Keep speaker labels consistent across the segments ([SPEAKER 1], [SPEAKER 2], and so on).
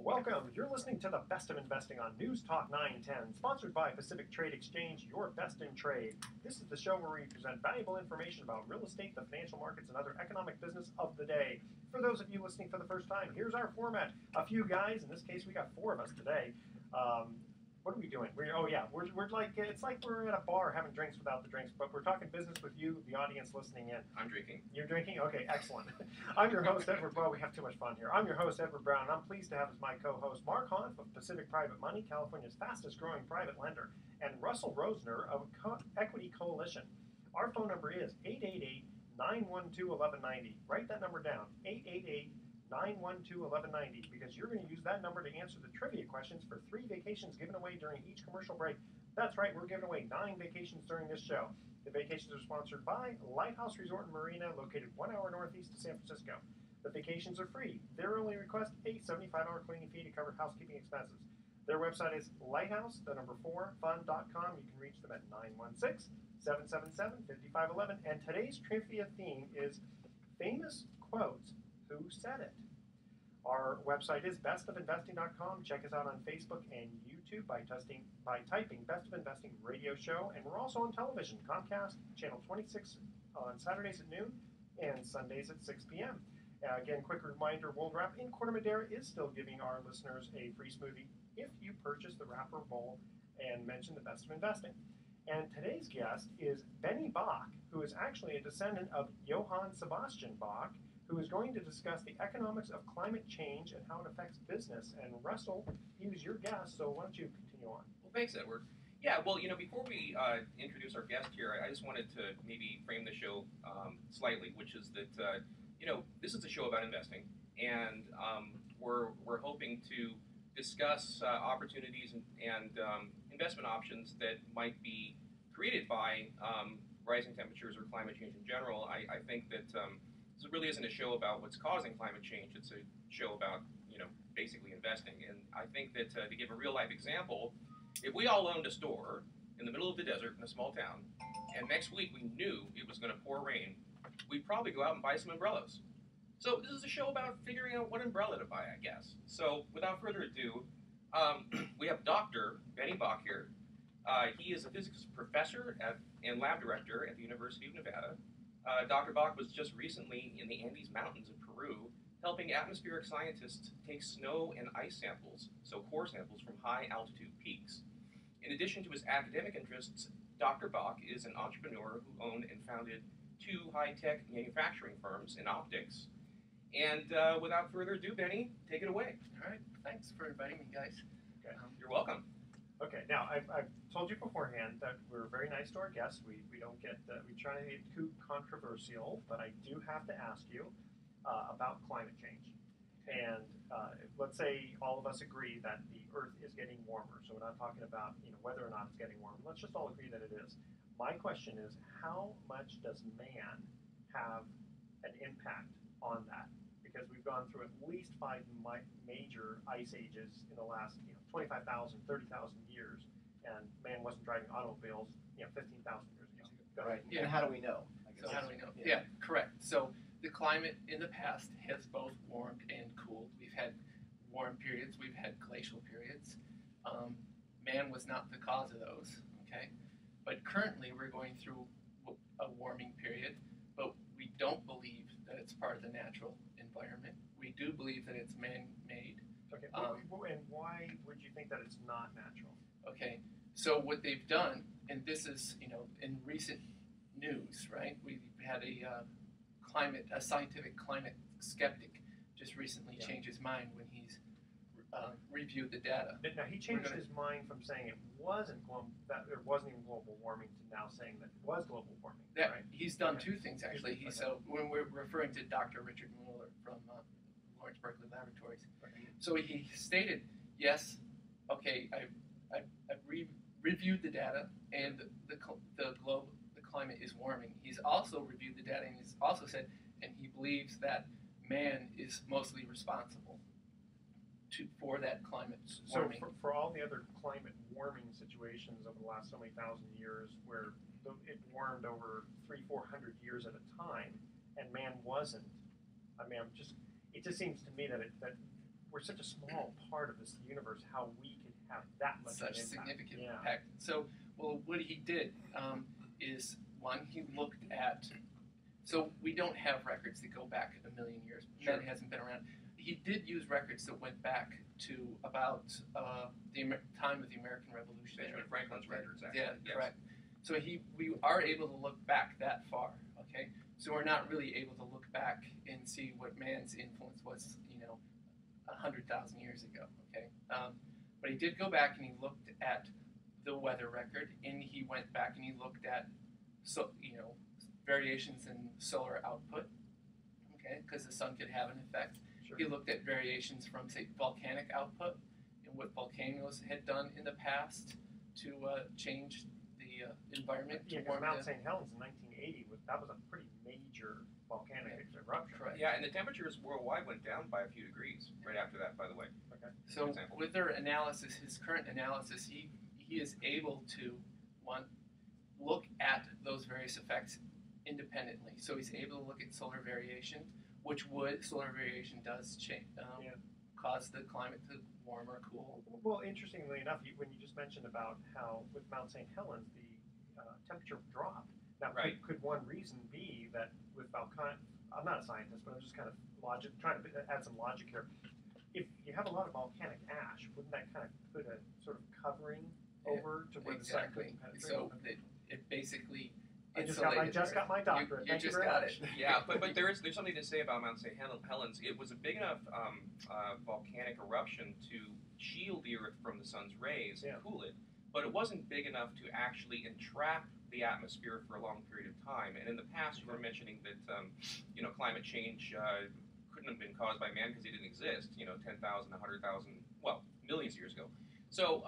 [SPEAKER 1] Welcome. You're listening to the Best of Investing on News Talk 910, sponsored by Pacific Trade Exchange, your best in trade. This is the show where we present valuable information about real estate, the financial markets, and other economic business of the day. For those of you listening for the first time, here's our format. A few guys, in this case, we got four of us today. What are we doing? We're like, it's like we're at a bar having drinks without the drinks, but we're talking business with you, the audience listening in.
[SPEAKER 2] I'm drinking.
[SPEAKER 1] You're drinking? Okay, excellent. I'm your host, Edward. Well, we have too much fun here. I'm your host, Edward Brown, and I'm pleased to have as my co-host Mark Hanf of Pacific Private Money, California's fastest growing private lender, and Russell Rosner of Equity Coalition. Our phone number is 888-912-1190. Write that number down, 888-912-1190, because you're going to use that number to answer the trivia questions for 3 vacations given away during each commercial break. That's right, we're giving away 9 vacations during this show. The vacations are sponsored by Lighthouse Resort and Marina, located 1 hour northeast of San Francisco. The vacations are free. Their only request, a $75 cleaning fee to cover housekeeping expenses. Their website is lighthouse4fun.com. You can reach them at 916-777-5511. And today's trivia theme is famous quotes. Who said it? Our website is bestofinvesting.com. Check us out on Facebook and YouTube by typing Best of Investing Radio Show. And we're also on television, Comcast, Channel 26 on Saturdays at noon and Sundays at 6 p.m. Again, quick reminder, World Wrap in Corte Madera is still giving our listeners a free smoothie if you purchase the wrapper bowl and mention the Best of Investing. And today's guest is Bennie Bach, who is actually a descendant of Johann Sebastian Bach, who is going to discuss the economics of climate change and how it affects business. And Russell, he was your guest, so why don't you continue on?
[SPEAKER 2] Well, thanks, Edward. Yeah, well, before we introduce our guest here, I just wanted to maybe frame the show slightly, which is that, this is a show about investing, and we're hoping to discuss opportunities and investment options that might be created by rising temperatures or climate change in general. I think that this really isn't a show about what's causing climate change. It's a show about, basically investing. And I think that to give a real-life example, if we all owned a store in the middle of the desert in a small town, and next week we knew it was going to pour rain, we'd probably go out and buy some umbrellas. So this is a show about figuring out what umbrella to buy, I guess. So without further ado, we have Dr. Bennie Bach here. He is a physics professor and lab director at the University of Nevada. Dr. Bach was just recently in the Andes Mountains of Peru, helping atmospheric scientists take snow and ice samples, so core samples from high-altitude peaks. In addition to his academic interests, Dr. Bach is an entrepreneur who owned and founded 2 high-tech manufacturing firms in optics. And without further ado, Bennie, take it away.
[SPEAKER 3] All right, thanks for inviting me, guys.
[SPEAKER 1] Okay.
[SPEAKER 2] You're welcome.
[SPEAKER 1] Okay, now I've told you beforehand that we're very nice to our guests. We don't get we try to get too controversial, but I do have to ask you about climate change. And let's say all of us agree that the Earth is getting warmer. So we're not talking about whether or not it's getting warmer. Let's just all agree that it is. My question is, how much does man have an impact on that? Because we've gone through at least 5 major ice ages in the last 25,000, 30,000 years, and man wasn't driving automobiles 15,000 years ago.
[SPEAKER 3] Right.
[SPEAKER 4] Yeah. And how do we know?
[SPEAKER 3] So how do we know? Yeah, correct. So the climate in the past has both warmed and cooled. We've had warm periods. We've had glacial periods. Man was not the cause of those. Okay, but currently we're going through a warming period, but we don't believe that it's part of the natural environment. We do believe that it's man-made.
[SPEAKER 1] Okay, and why would you think that it's not natural?
[SPEAKER 3] Okay, so what they've done, and this is, in recent news, right? We had a scientific climate skeptic just recently change his mind when he's reviewed the data.
[SPEAKER 1] Now he changed his mind from saying it wasn't there wasn't even global warming to now saying that it was global warming. Right?
[SPEAKER 3] He's done 2 things actually. So when we're referring to Dr. Richard Mueller from Lawrence Berkeley Laboratories, so he stated, yes, okay, I've reviewed the data, and the climate is warming. He's also reviewed the data, and he's also said, and he believes that man is mostly responsible for that climate warming.
[SPEAKER 1] So for all the other climate warming situations over the last so many thousand years, where it warmed over 300-400 years at a time, and man wasn't. I mean, it just seems to me that we're such a small part of this universe, how we could have that much
[SPEAKER 3] such
[SPEAKER 1] of an impact.
[SPEAKER 3] significant
[SPEAKER 1] Yeah.
[SPEAKER 3] impact. So, well, what he did is one, he looked at. So we don't have records that go back a million years.
[SPEAKER 1] Sure.
[SPEAKER 3] That hasn't been around. He did use records that went back to about the time of the American Revolution.
[SPEAKER 2] Benjamin Franklin's records, actually.
[SPEAKER 3] Yeah,
[SPEAKER 2] yes.
[SPEAKER 3] correct. So we are able to look back that far. Okay, so we're not really able to look back and see what man's influence was, 100,000 years ago. Okay, but he did go back and he looked at the weather record, and he went back and he looked at variations in solar output. Okay, because the sun could have an effect.
[SPEAKER 1] Sure.
[SPEAKER 3] He looked at variations from, say, volcanic output and what volcanoes had done in the past to change the environment.
[SPEAKER 1] Yeah,
[SPEAKER 3] to
[SPEAKER 1] because
[SPEAKER 3] warm
[SPEAKER 1] Mount
[SPEAKER 3] the,
[SPEAKER 1] St. Helens in 1980 that was a pretty major volcanic eruption.
[SPEAKER 3] Correct.
[SPEAKER 2] Yeah, and the temperatures worldwide went down by a few degrees right after that, by the way.
[SPEAKER 1] Okay.
[SPEAKER 3] So
[SPEAKER 2] for example.
[SPEAKER 3] with their analysis, his current analysis, he is able to, one, look at those various effects independently. So he's able to look at solar variation, solar variation does change, cause the climate to warm or cool.
[SPEAKER 1] Well, interestingly enough, when you just mentioned about how with Mount St. Helens the temperature dropped. Now,
[SPEAKER 2] Right.
[SPEAKER 1] could one reason be that with volcanic? I'm not a scientist, but I'm just kind of trying to add some logic here. If you have a lot of volcanic ash, wouldn't that kind of put a sort of covering over to where the sun
[SPEAKER 3] Exactly.
[SPEAKER 1] couldn't penetrate?
[SPEAKER 3] So it basically
[SPEAKER 1] I just
[SPEAKER 3] insulated.
[SPEAKER 1] got my doctorate.
[SPEAKER 3] You
[SPEAKER 1] Thank
[SPEAKER 3] just
[SPEAKER 1] you very
[SPEAKER 3] got
[SPEAKER 1] much.
[SPEAKER 3] it.
[SPEAKER 2] Yeah, but there's something to say about Mount St. Helens. It was a big enough volcanic eruption to shield the Earth from the sun's rays and cool it, but it wasn't big enough to actually entrap the atmosphere for a long period of time. And in the past, you were mentioning that climate change couldn't have been caused by man because it didn't exist. 10,000, 100,000, well, millions of years ago. So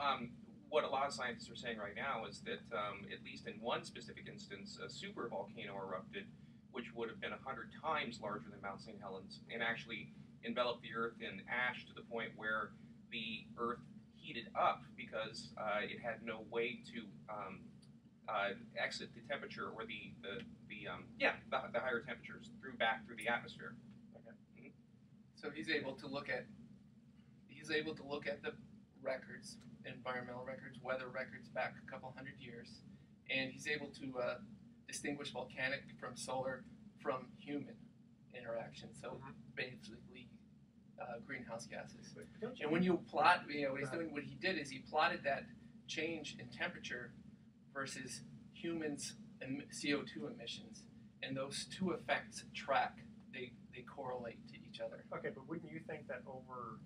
[SPEAKER 2] what a lot of scientists are saying right now is that at least in one specific instance, a super volcano erupted, which would have been 100 times larger than Mount St. Helens, and actually enveloped the Earth in ash to the point where the Earth heated up because it had no way to exit the temperature or the higher temperatures back through the atmosphere.
[SPEAKER 1] Okay.
[SPEAKER 2] Mm-hmm.
[SPEAKER 3] So he's able to look at the records, environmental records, weather records back a couple hundred years, and he's able to distinguish volcanic from solar from human interaction. So basically, greenhouse gases. And when you plot, what he did is he plotted that change in temperature versus humans' CO2 emissions, and those two effects track. They correlate to each other.
[SPEAKER 1] Okay, but wouldn't you think that over,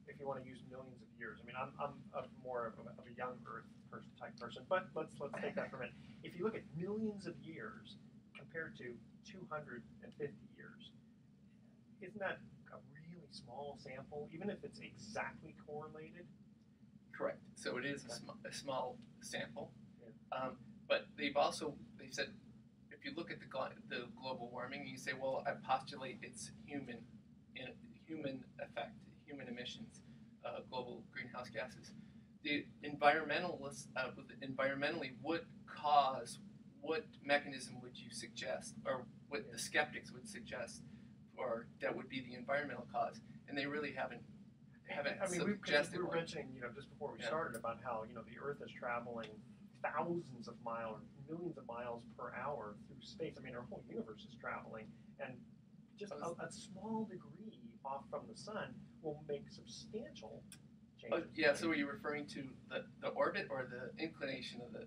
[SPEAKER 1] if you want to use millions of years, I mean, I'm more of a young Earth type person, but let's take that for a minute. If you look at millions of years compared to 250 years, isn't that a really small sample, even if it's exactly correlated?
[SPEAKER 3] Correct. So it is a small sample,
[SPEAKER 1] Yeah.
[SPEAKER 3] but they said if you look at the global warming, you say, well, I postulate it's human effect, human emissions, global greenhouse gases. The environmentalists, environmentally, what mechanism would you suggest, or what the skeptics would suggest, or that would be the environmental cause? And they really haven't suggested
[SPEAKER 1] we were
[SPEAKER 3] one.
[SPEAKER 1] mentioning, just before we started about how, the Earth is traveling thousands of miles, millions of miles per hour through space. I mean, our whole universe is traveling, and just a small degree off from the sun will make substantial changes.
[SPEAKER 3] Yeah, so are you referring to the orbit or the inclination of the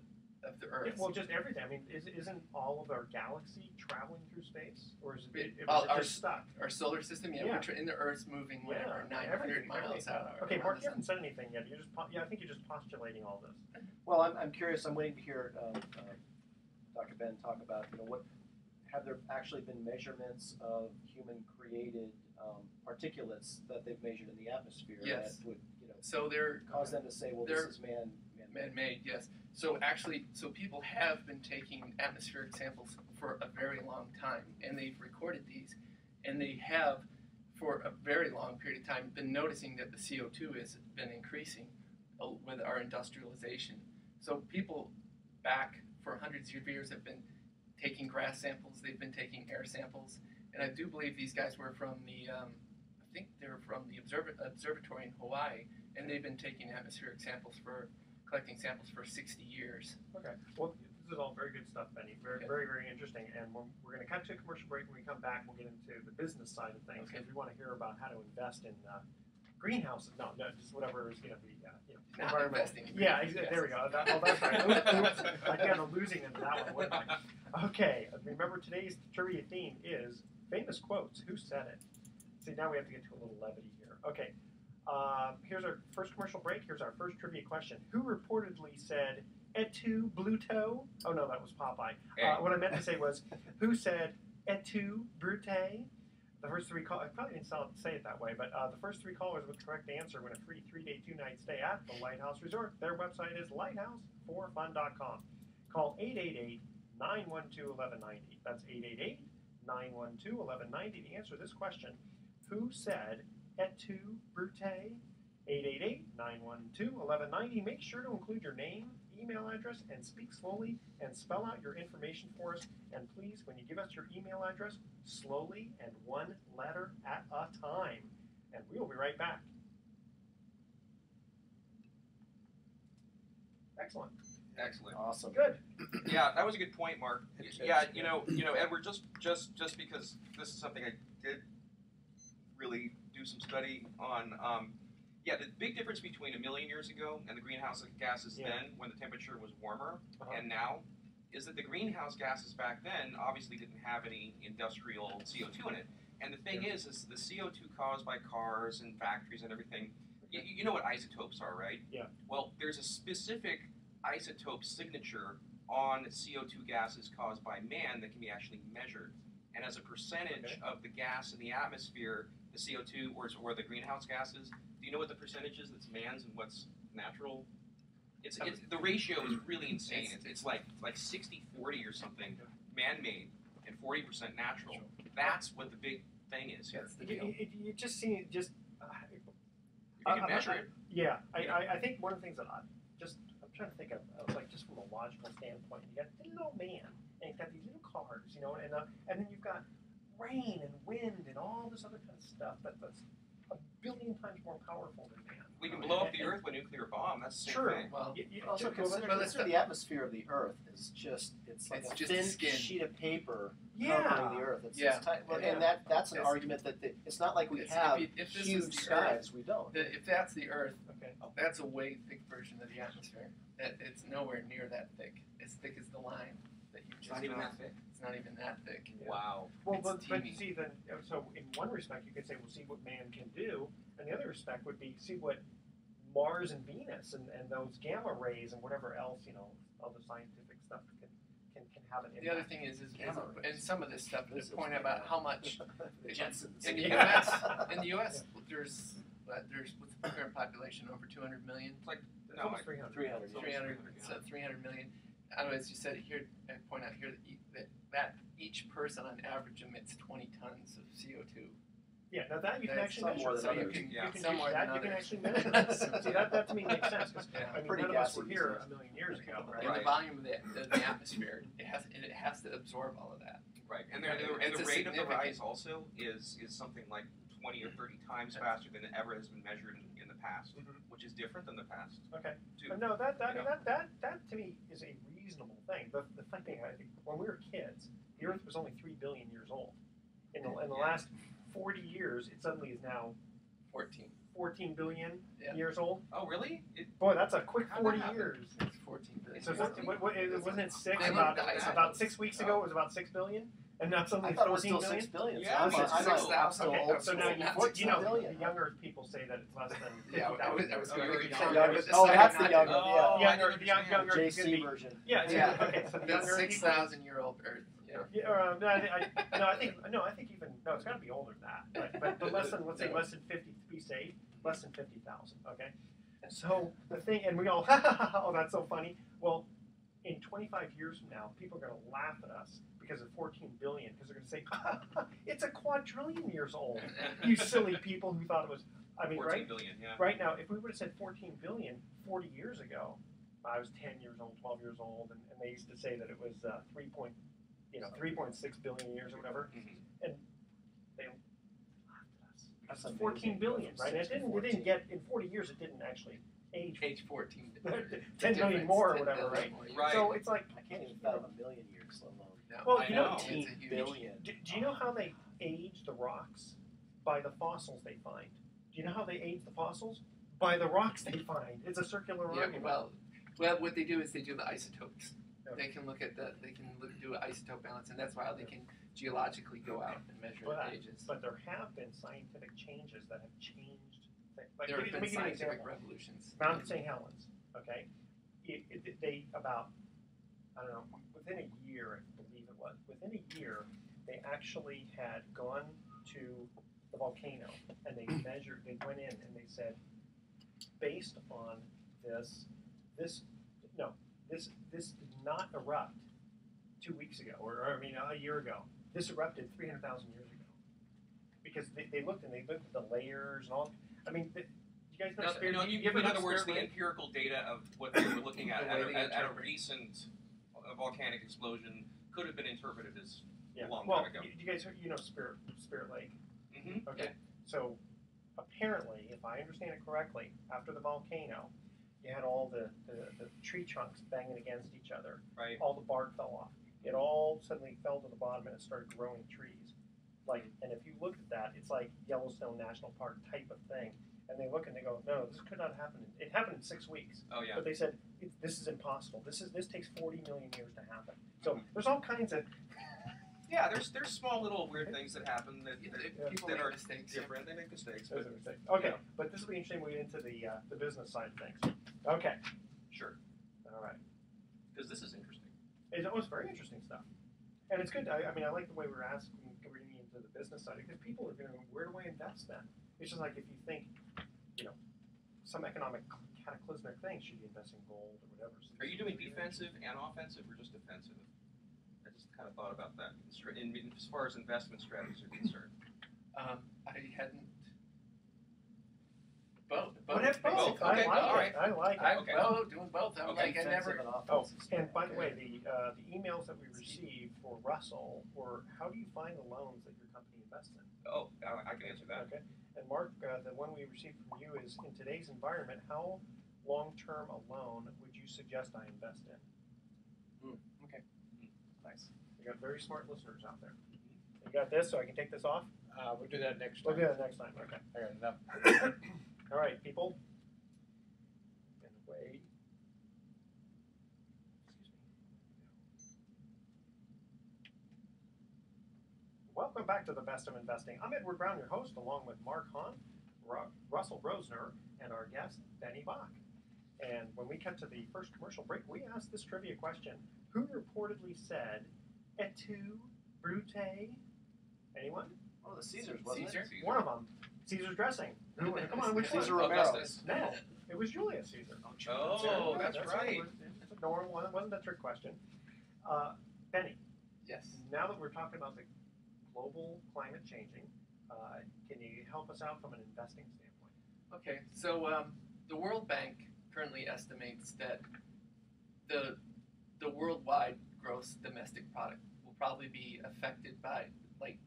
[SPEAKER 3] Earth?
[SPEAKER 1] Yeah, well, just everything. I mean, isn't all of our galaxy traveling through space, or is it just stuck?
[SPEAKER 3] Our solar system,
[SPEAKER 1] Yeah.
[SPEAKER 3] we're in the Earth's moving whatever 900 miles out.
[SPEAKER 1] Okay, Mark, you haven't said anything yet. I think you're just postulating all this.
[SPEAKER 4] Well, I'm curious. I'm waiting to hear Dr. Ben talk about what have there actually been measurements of human-created particulates that they've measured in the atmosphere
[SPEAKER 3] Yes.
[SPEAKER 4] that would
[SPEAKER 3] So they're
[SPEAKER 4] cause them to say, well, this is man-made.
[SPEAKER 3] man-made. Yes. So people have been taking atmospheric samples for a very long time, and they've recorded these, and they have, for a very long period of time, been noticing that the CO2 has been increasing with our industrialization. So people back for hundreds of years have been taking grass samples, they've been taking air samples, and I do believe these guys were from the think they're from the observatory in Hawaii, and they've been taking atmospheric samples collecting samples for 60 years.
[SPEAKER 1] Okay. Well, this is all very good stuff, Benny. Very, very interesting. And we're going to cut to a commercial break. When we come back, we'll get into the business side of things because we want to hear about how to invest in greenhouses. No, just whatever is going to be,
[SPEAKER 3] Not investing in
[SPEAKER 1] Yeah,
[SPEAKER 3] greenhouses.
[SPEAKER 1] there we go. That's right. Oops. I can't have losing into that one, wouldn't I? Okay. Remember, today's trivia theme is famous quotes. Who said it? See, now we have to get to a little levity here. Okay. Here's our first commercial break. Here's our first trivia question. Who reportedly said, "Et tu, Bluto"? Oh, no, that was Popeye. What I meant to say was, who said, "Et tu, Brute"? The first three callers, I probably didn't say it that way, but the first three callers with the correct answer win a free 3-day, 2-night stay at the Lighthouse Resort. Their website is lighthouse4fun.com. Call 888-912-1190. That's 888-912-1190 to answer this question. Who said, "Et tu, Brute"? 888-912-1190. Make sure to include your name, email address, and speak slowly and spell out your information for us. And please, when you give us your email address, slowly and one letter at a time. And we will be right back. Excellent.
[SPEAKER 2] Excellent.
[SPEAKER 4] Awesome.
[SPEAKER 1] Good.
[SPEAKER 2] Yeah, that was a good point, Mark. Yeah, Edward, just because this is something I did really do some study on. The big difference between 1 million years ago and the greenhouse gases then, when the temperature was warmer, and now, is that the greenhouse gases back then obviously didn't have any industrial CO2 in it. And the thing is the CO2 caused by cars and factories and everything. You know what isotopes are, right?
[SPEAKER 1] Yeah.
[SPEAKER 2] Well, there's a specific isotope signature on CO2 gases caused by man that can be actually measured. And as a percentage of the gas in the atmosphere, the CO2 or the greenhouse gases, do you know what the percentage is that's man's and what's natural? It's the ratio is really insane. It's like 60-40 or something man-made and 40% natural. That's what the big thing is here.
[SPEAKER 3] That's the deal.
[SPEAKER 1] You just see,
[SPEAKER 2] You can measure it.
[SPEAKER 1] Yeah, I think one of the things that I'm trying to think of, like just from a logical standpoint, you got the little man, and he's got these little cars, and then you've got rain and wind and all this other kind of stuff that's a billion times more powerful than man.
[SPEAKER 2] We can blow up the Earth with a nuclear bomb. That's the same thing.
[SPEAKER 3] Well,
[SPEAKER 4] Also consider the atmosphere of the Earth is just like a
[SPEAKER 3] just
[SPEAKER 4] thin
[SPEAKER 3] skin.
[SPEAKER 4] sheet of paper
[SPEAKER 1] Yeah.
[SPEAKER 4] covering the Earth. It's tight,
[SPEAKER 3] Yeah.
[SPEAKER 4] and that's an argument that it's not like we have
[SPEAKER 3] if this
[SPEAKER 4] huge
[SPEAKER 3] is the
[SPEAKER 4] skies.
[SPEAKER 3] Earth,
[SPEAKER 4] We don't.
[SPEAKER 3] if that's the Earth,
[SPEAKER 1] Okay.
[SPEAKER 3] that's a way thick version of the atmosphere. It's nowhere near that thick. As thick as the line that you
[SPEAKER 2] It's
[SPEAKER 3] just
[SPEAKER 2] not even
[SPEAKER 3] drew.
[SPEAKER 2] that thick.
[SPEAKER 3] It's not even that thick.
[SPEAKER 2] Wow.
[SPEAKER 1] Well,
[SPEAKER 3] It's
[SPEAKER 1] but
[SPEAKER 3] teeny.
[SPEAKER 1] see, then, so in one respect, you could say, well, see what man can do, and the other respect would be see what Mars and Venus and those gamma rays and whatever else, all the scientific stuff can have an impact.
[SPEAKER 3] The other thing is
[SPEAKER 4] Gamma
[SPEAKER 3] and some of this stuff
[SPEAKER 4] This
[SPEAKER 3] is
[SPEAKER 4] is
[SPEAKER 3] point about how much
[SPEAKER 4] the
[SPEAKER 3] Jetsons.
[SPEAKER 4] Jetsons.
[SPEAKER 3] In the
[SPEAKER 1] Yeah.
[SPEAKER 3] U.S., there's what's the current population, over 200 million?
[SPEAKER 1] It's almost 300.
[SPEAKER 4] 300.
[SPEAKER 3] 300 million. As you said here, I point out here that each person on average emits 20 tons of CO2.
[SPEAKER 1] Yeah, now that you can
[SPEAKER 3] That's
[SPEAKER 1] actually
[SPEAKER 4] some more
[SPEAKER 1] measure.
[SPEAKER 4] than
[SPEAKER 1] So you
[SPEAKER 4] others.
[SPEAKER 1] can,
[SPEAKER 2] Yeah.
[SPEAKER 1] you can
[SPEAKER 3] Some
[SPEAKER 1] use
[SPEAKER 3] more
[SPEAKER 1] that.
[SPEAKER 3] than
[SPEAKER 1] You can
[SPEAKER 3] others.
[SPEAKER 1] actually measure that. See, that to me makes sense because
[SPEAKER 3] Yeah.
[SPEAKER 4] Pretty
[SPEAKER 1] none of us were
[SPEAKER 4] gassy
[SPEAKER 1] here
[SPEAKER 4] these
[SPEAKER 1] a million years ago,
[SPEAKER 3] And
[SPEAKER 1] right?
[SPEAKER 3] the
[SPEAKER 2] Right.
[SPEAKER 3] volume of the atmosphere, it has to absorb all of that.
[SPEAKER 2] Right. And
[SPEAKER 3] It's
[SPEAKER 2] the
[SPEAKER 3] a
[SPEAKER 2] rate of the
[SPEAKER 3] significant-
[SPEAKER 2] rise also is something like 20 or 30 times faster than it ever has been measured in the past,
[SPEAKER 1] Mhm.
[SPEAKER 2] which is different than the past.
[SPEAKER 1] Okay.
[SPEAKER 2] Too.
[SPEAKER 1] But no, that
[SPEAKER 2] Yeah.
[SPEAKER 1] to me is a reasonable thing. The funny thing, I think, when we were kids, the Earth was only 3 billion years old. In the last 40 years, it suddenly is now 14 billion
[SPEAKER 3] Yeah.
[SPEAKER 1] years old.
[SPEAKER 2] Oh, really?
[SPEAKER 1] Boy, that's a quick
[SPEAKER 2] How'd
[SPEAKER 1] 40
[SPEAKER 2] that happen?
[SPEAKER 1] years.
[SPEAKER 3] It's 14 billion.
[SPEAKER 1] So wasn't it six?
[SPEAKER 3] They
[SPEAKER 1] About
[SPEAKER 3] looked at
[SPEAKER 1] about 6 weeks ago, it was about 6 billion, and now suddenly
[SPEAKER 4] I
[SPEAKER 1] it's
[SPEAKER 4] thought it was
[SPEAKER 1] 14
[SPEAKER 4] still
[SPEAKER 1] billion.
[SPEAKER 4] 6 billion.
[SPEAKER 2] Yeah,
[SPEAKER 4] so
[SPEAKER 2] it's
[SPEAKER 4] I'm still
[SPEAKER 1] Okay,
[SPEAKER 4] old
[SPEAKER 1] so now
[SPEAKER 4] school.
[SPEAKER 3] Not
[SPEAKER 1] the
[SPEAKER 3] 6
[SPEAKER 1] younger people say that it's less than 50,000.
[SPEAKER 3] Yeah, I was
[SPEAKER 2] Oh,
[SPEAKER 3] going
[SPEAKER 2] you're
[SPEAKER 3] to
[SPEAKER 2] young.
[SPEAKER 3] younger, but
[SPEAKER 4] Oh,
[SPEAKER 3] the
[SPEAKER 4] that's
[SPEAKER 3] second
[SPEAKER 4] the younger,
[SPEAKER 3] not-
[SPEAKER 2] Oh, I
[SPEAKER 1] Younger,
[SPEAKER 2] didn't
[SPEAKER 1] the
[SPEAKER 2] understand.
[SPEAKER 1] younger could
[SPEAKER 4] JC
[SPEAKER 1] be.
[SPEAKER 4] version.
[SPEAKER 1] Yeah,
[SPEAKER 3] Yeah.
[SPEAKER 1] okay, so the
[SPEAKER 3] The
[SPEAKER 1] younger
[SPEAKER 3] 6,000-year-old Earth. Yeah.
[SPEAKER 1] I think even it's got to be older than that. But less than, let's say less than 50 to be safe, less than 50,000. Okay. So the thing, and we all, oh, that's so funny. Well, in 25 years from now, people are going to laugh at us because of 14 billion, because they're going to say, it's a quadrillion years old. You silly people who thought it was. I mean,
[SPEAKER 2] 14
[SPEAKER 1] right?
[SPEAKER 2] billion, yeah.
[SPEAKER 1] Right now, if we would have said 14 billion 40 years ago, I was 10 years old, 12 years old, and they used to say that it was 3.6 billion years or whatever,
[SPEAKER 2] Mhm.
[SPEAKER 1] and they laughed at us. That's
[SPEAKER 4] That's
[SPEAKER 1] 14
[SPEAKER 4] amazing.
[SPEAKER 1] billion,
[SPEAKER 4] From
[SPEAKER 1] right? And
[SPEAKER 4] 6 to
[SPEAKER 1] it
[SPEAKER 4] 14.
[SPEAKER 1] didn't get in 40 years. It didn't actually age.
[SPEAKER 3] Age 14.
[SPEAKER 1] 10 million
[SPEAKER 3] difference,
[SPEAKER 1] more or
[SPEAKER 3] 10
[SPEAKER 1] whatever,
[SPEAKER 3] million
[SPEAKER 1] right?
[SPEAKER 3] more years.
[SPEAKER 2] Right.
[SPEAKER 1] So it's like,
[SPEAKER 4] I can't even fathom a million years, let alone
[SPEAKER 3] No,
[SPEAKER 1] Well,
[SPEAKER 2] I
[SPEAKER 1] you know,
[SPEAKER 2] know.
[SPEAKER 3] it's a
[SPEAKER 4] 18
[SPEAKER 3] huge.
[SPEAKER 4] billion.
[SPEAKER 1] do you know how they age the rocks? By the fossils they find. Do you know how they age the fossils? By the rocks they find. It's a circular
[SPEAKER 3] Yeah,
[SPEAKER 1] argument.
[SPEAKER 3] well, what they do is they do the isotopes.
[SPEAKER 1] Okay.
[SPEAKER 3] They can look at do an isotope balance, and that's why they can geologically go out and measure
[SPEAKER 1] But-
[SPEAKER 3] the ages.
[SPEAKER 1] But there have been scientific changes that have changed things. Like,
[SPEAKER 3] There have
[SPEAKER 1] let
[SPEAKER 3] been
[SPEAKER 1] me give you an
[SPEAKER 3] scientific
[SPEAKER 1] example.
[SPEAKER 3] revolutions.
[SPEAKER 1] Mount St. Helens, okay? They about, I don't know, within a year, I believe it was, within a year, they actually had gone to the volcano and they measured, they went in and they said, based on this did not erupt 2 weeks ago, or I mean, a year ago. This erupted 300,000 years ago. Because they looked at the layers and all. I mean, you guys know Spirit? You ever
[SPEAKER 2] in
[SPEAKER 1] heard
[SPEAKER 2] other
[SPEAKER 1] of
[SPEAKER 2] words,
[SPEAKER 1] Spirit
[SPEAKER 2] the
[SPEAKER 1] Lake?
[SPEAKER 2] empirical data of what they were looking at
[SPEAKER 3] The way they
[SPEAKER 2] at a
[SPEAKER 3] interpret.
[SPEAKER 2] recent volcanic explosion could have been interpreted as
[SPEAKER 1] Yeah.
[SPEAKER 2] a long
[SPEAKER 1] Well,
[SPEAKER 2] time ago.
[SPEAKER 1] you guys, know Spirit Lake.
[SPEAKER 2] Mm-hmm.
[SPEAKER 1] Okay. So apparently, if I understand it correctly, after the volcano, you had all the tree trunks banging against each other.
[SPEAKER 2] Right.
[SPEAKER 1] All the bark fell off. It all suddenly fell to the bottom and it started growing trees. Like, and if you look at that, it's like Yellowstone National Park type of thing. And they look and they go, no, this could not happen. It happened in 6 weeks.
[SPEAKER 2] Oh yeah.
[SPEAKER 1] But they said this is impossible. This takes 40 million years to happen. So there's all kinds of
[SPEAKER 2] Yeah, there's small little weird things that happen that
[SPEAKER 3] People
[SPEAKER 2] that
[SPEAKER 3] make
[SPEAKER 2] are
[SPEAKER 3] mistakes.
[SPEAKER 2] different. They make mistakes,
[SPEAKER 1] those
[SPEAKER 2] but
[SPEAKER 1] are mistakes. Okay,
[SPEAKER 2] Yeah.
[SPEAKER 1] but this will be interesting when we get into the business side of things. Okay,
[SPEAKER 2] sure,
[SPEAKER 1] all right.
[SPEAKER 2] because this is interesting.
[SPEAKER 1] It's very interesting stuff, and it's good. I mean, I like the way we're asking, getting into the business side because people are going, where do I invest then? It's just like if you think, some economic cataclysmic thing, should you invest in gold or whatever? So
[SPEAKER 2] Are you doing defensive and offensive, or just defensive? I just kind of thought about that. As far as investment strategies are concerned.
[SPEAKER 3] I hadn't. Both.
[SPEAKER 1] But it's both.
[SPEAKER 2] Both.
[SPEAKER 1] I
[SPEAKER 2] Okay,
[SPEAKER 1] like
[SPEAKER 2] all
[SPEAKER 1] it.
[SPEAKER 2] right.
[SPEAKER 1] I like it.
[SPEAKER 3] I'm
[SPEAKER 2] Okay.
[SPEAKER 3] doing both. I'm
[SPEAKER 2] Okay.
[SPEAKER 3] like I never.
[SPEAKER 4] Defensive and
[SPEAKER 1] Oh,
[SPEAKER 4] offensive.
[SPEAKER 1] and by the way,
[SPEAKER 3] Okay.
[SPEAKER 1] the emails that we received for Russell were, how do you find the loans that your company invests in?
[SPEAKER 2] Oh, I can answer that.
[SPEAKER 1] Okay. And Mark, the one we received from you is, in today's environment, how long-term a loan would you suggest I invest in?
[SPEAKER 4] Okay.
[SPEAKER 1] Nice. We got very smart listeners out there. You got this, so I can take this off?
[SPEAKER 5] We'll do that next
[SPEAKER 1] We'll
[SPEAKER 5] time.
[SPEAKER 1] do that next time. Okay.
[SPEAKER 5] I got enough.
[SPEAKER 1] All right, people. And away. Excuse me. Welcome back to the Best of Investing. I'm Edward Brown, your host, along with Mark Hahn, Russell Rosner, and our guest, Bennie Bach. And when we cut to the first commercial break, we asked this trivia question. Who reportedly said, "Et tu, Brute"? Anyone?
[SPEAKER 4] Oh, the Caesars, wasn't
[SPEAKER 3] Caesar?
[SPEAKER 4] it?
[SPEAKER 1] One of them. Caesar's dressing. Come on, which
[SPEAKER 4] Caesar
[SPEAKER 1] one?
[SPEAKER 4] Romero.
[SPEAKER 2] Augustus.
[SPEAKER 1] No, it was Julius Caesar.
[SPEAKER 2] Oh, that's right.
[SPEAKER 1] It's a normal one. It wasn't a trick question. Benny,
[SPEAKER 3] Yes.
[SPEAKER 1] now that we're talking about the global climate changing, can you help us out from an investing standpoint?
[SPEAKER 3] Okay. So the World Bank currently estimates that the worldwide gross domestic product will probably be affected by like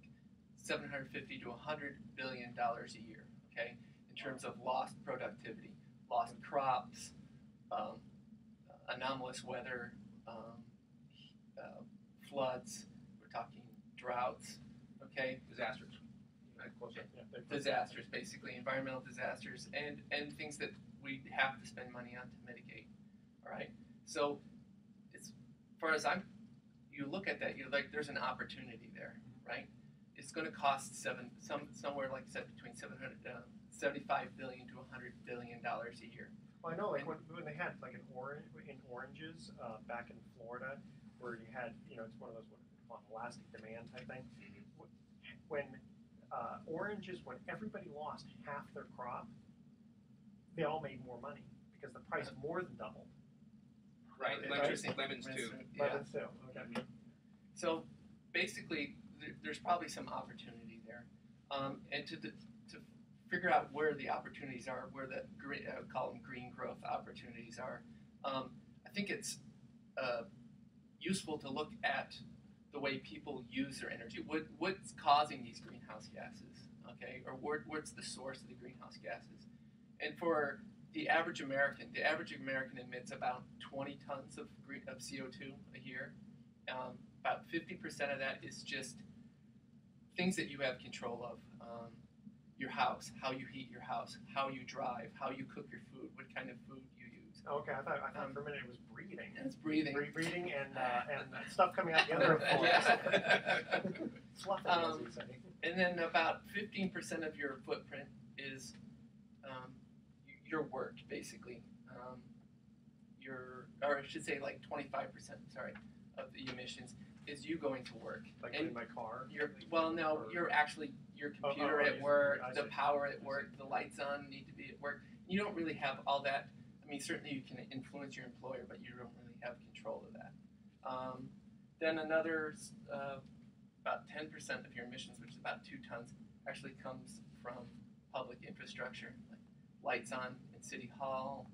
[SPEAKER 3] $750 to $100 billion a year. Okay, in terms of lost productivity, lost crops, anomalous weather, floods. We're talking droughts. Okay,
[SPEAKER 2] Disasters.
[SPEAKER 1] Closer. Yeah,
[SPEAKER 3] disasters, basically environmental disasters, and things that we have to spend money on to mitigate. All right, so as far as you look at that, you're like, there's an opportunity there, right? It's going to cost somewhere like I said between $75 billion to $100 billion a year.
[SPEAKER 1] Well, I know, like when they had like in oranges back in Florida, where you had, it's one of those what elastic demand type thing. When oranges, when everybody lost half their crop, they all made more money because the price more than doubled.
[SPEAKER 2] Right. Lemons too.
[SPEAKER 3] Yeah.
[SPEAKER 1] Lemons too. Okay.
[SPEAKER 3] So basically, there's probably some opportunity there, and to figure out where the opportunities are, where the I would call them green growth opportunities are. I think it's useful to look at the way people use their energy. What's causing these greenhouse gases? okay, or what's the source of the greenhouse gases. And for the average American emits about 20 tons of CO2 a year. About 50% of that is just things that you have control of. Your house, how you heat your house, how you drive, how you cook your food, what kind of food you use.
[SPEAKER 1] Okay, I thought for a minute it was breathing.
[SPEAKER 3] It's breathing.
[SPEAKER 1] Breathing and stuff coming out the other pores. Fluffing, as you say.
[SPEAKER 3] And then about 15% of your footprint is your work, basically. Or I should say like 25%, sorry, of the emissions is you going to work.
[SPEAKER 1] Like
[SPEAKER 3] and
[SPEAKER 1] in my car?
[SPEAKER 3] You're actually your computer at work, the power at work, the lights on need to be at work. You don't really have all that. I mean, certainly you can influence your employer, but you don't really have control of that. Then another about 10% of your emissions, which is about 2 tons, actually comes from public infrastructure, like lights on in City Hall,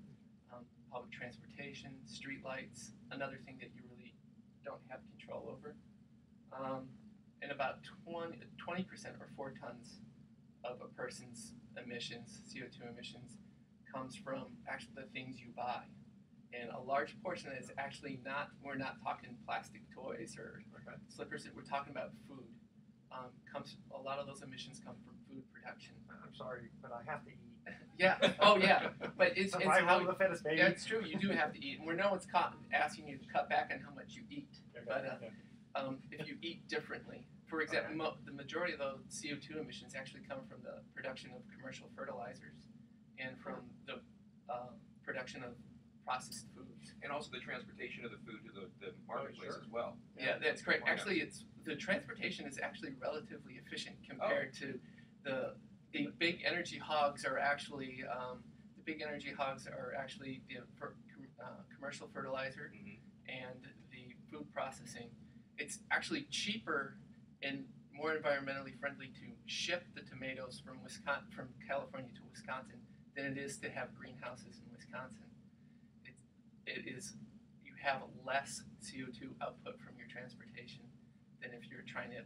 [SPEAKER 3] public transportation, street lights, another thing that you really don't have control over. And about 20% or 4 tons of a person's emissions, CO2 emissions, comes from actually the things you buy. And a large portion is actually we're not talking plastic toys or slippers, we're talking about food. A lot of those emissions come from food production.
[SPEAKER 1] I'm sorry, but I have to eat.
[SPEAKER 3] Yeah. Oh, yeah. But it's
[SPEAKER 1] how the fittest, baby.
[SPEAKER 3] That's true. You do have to eat, and no one's asking you to cut back on how much you eat. But if you eat differently, for example, the majority of those CO2 emissions actually come from the production of commercial fertilizers and from the production of processed foods,
[SPEAKER 2] and also the transportation of the food to the marketplace as well.
[SPEAKER 3] Yeah, that's correct. Actually, the transportation is actually relatively efficient compared to the big energy hogs are actually the commercial fertilizer and the food processing. It's actually cheaper and more environmentally friendly to ship the tomatoes from California to Wisconsin than it is to have greenhouses in Wisconsin. You have less CO2 output from your transportation than if you're trying to.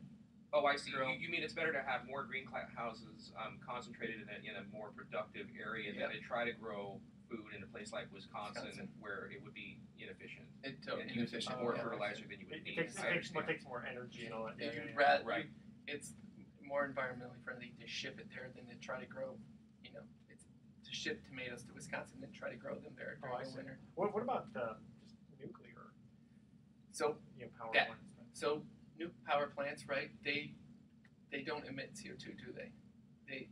[SPEAKER 2] Oh, I see. You mean it's better to have more greenhouses concentrated in a more productive area than to try to grow food in a place like Wisconsin where it would be inefficient.
[SPEAKER 3] Inefficient.
[SPEAKER 2] More fertilizer than you would need.
[SPEAKER 1] It takes more energy and all that.
[SPEAKER 3] Right. It's more environmentally friendly to ship it there than to try to grow. To ship tomatoes to Wisconsin than try to grow them there during the winter.
[SPEAKER 1] What about just nuclear?
[SPEAKER 3] So
[SPEAKER 1] power plants.
[SPEAKER 3] So new power plants, right? They don't emit CO2, do they? They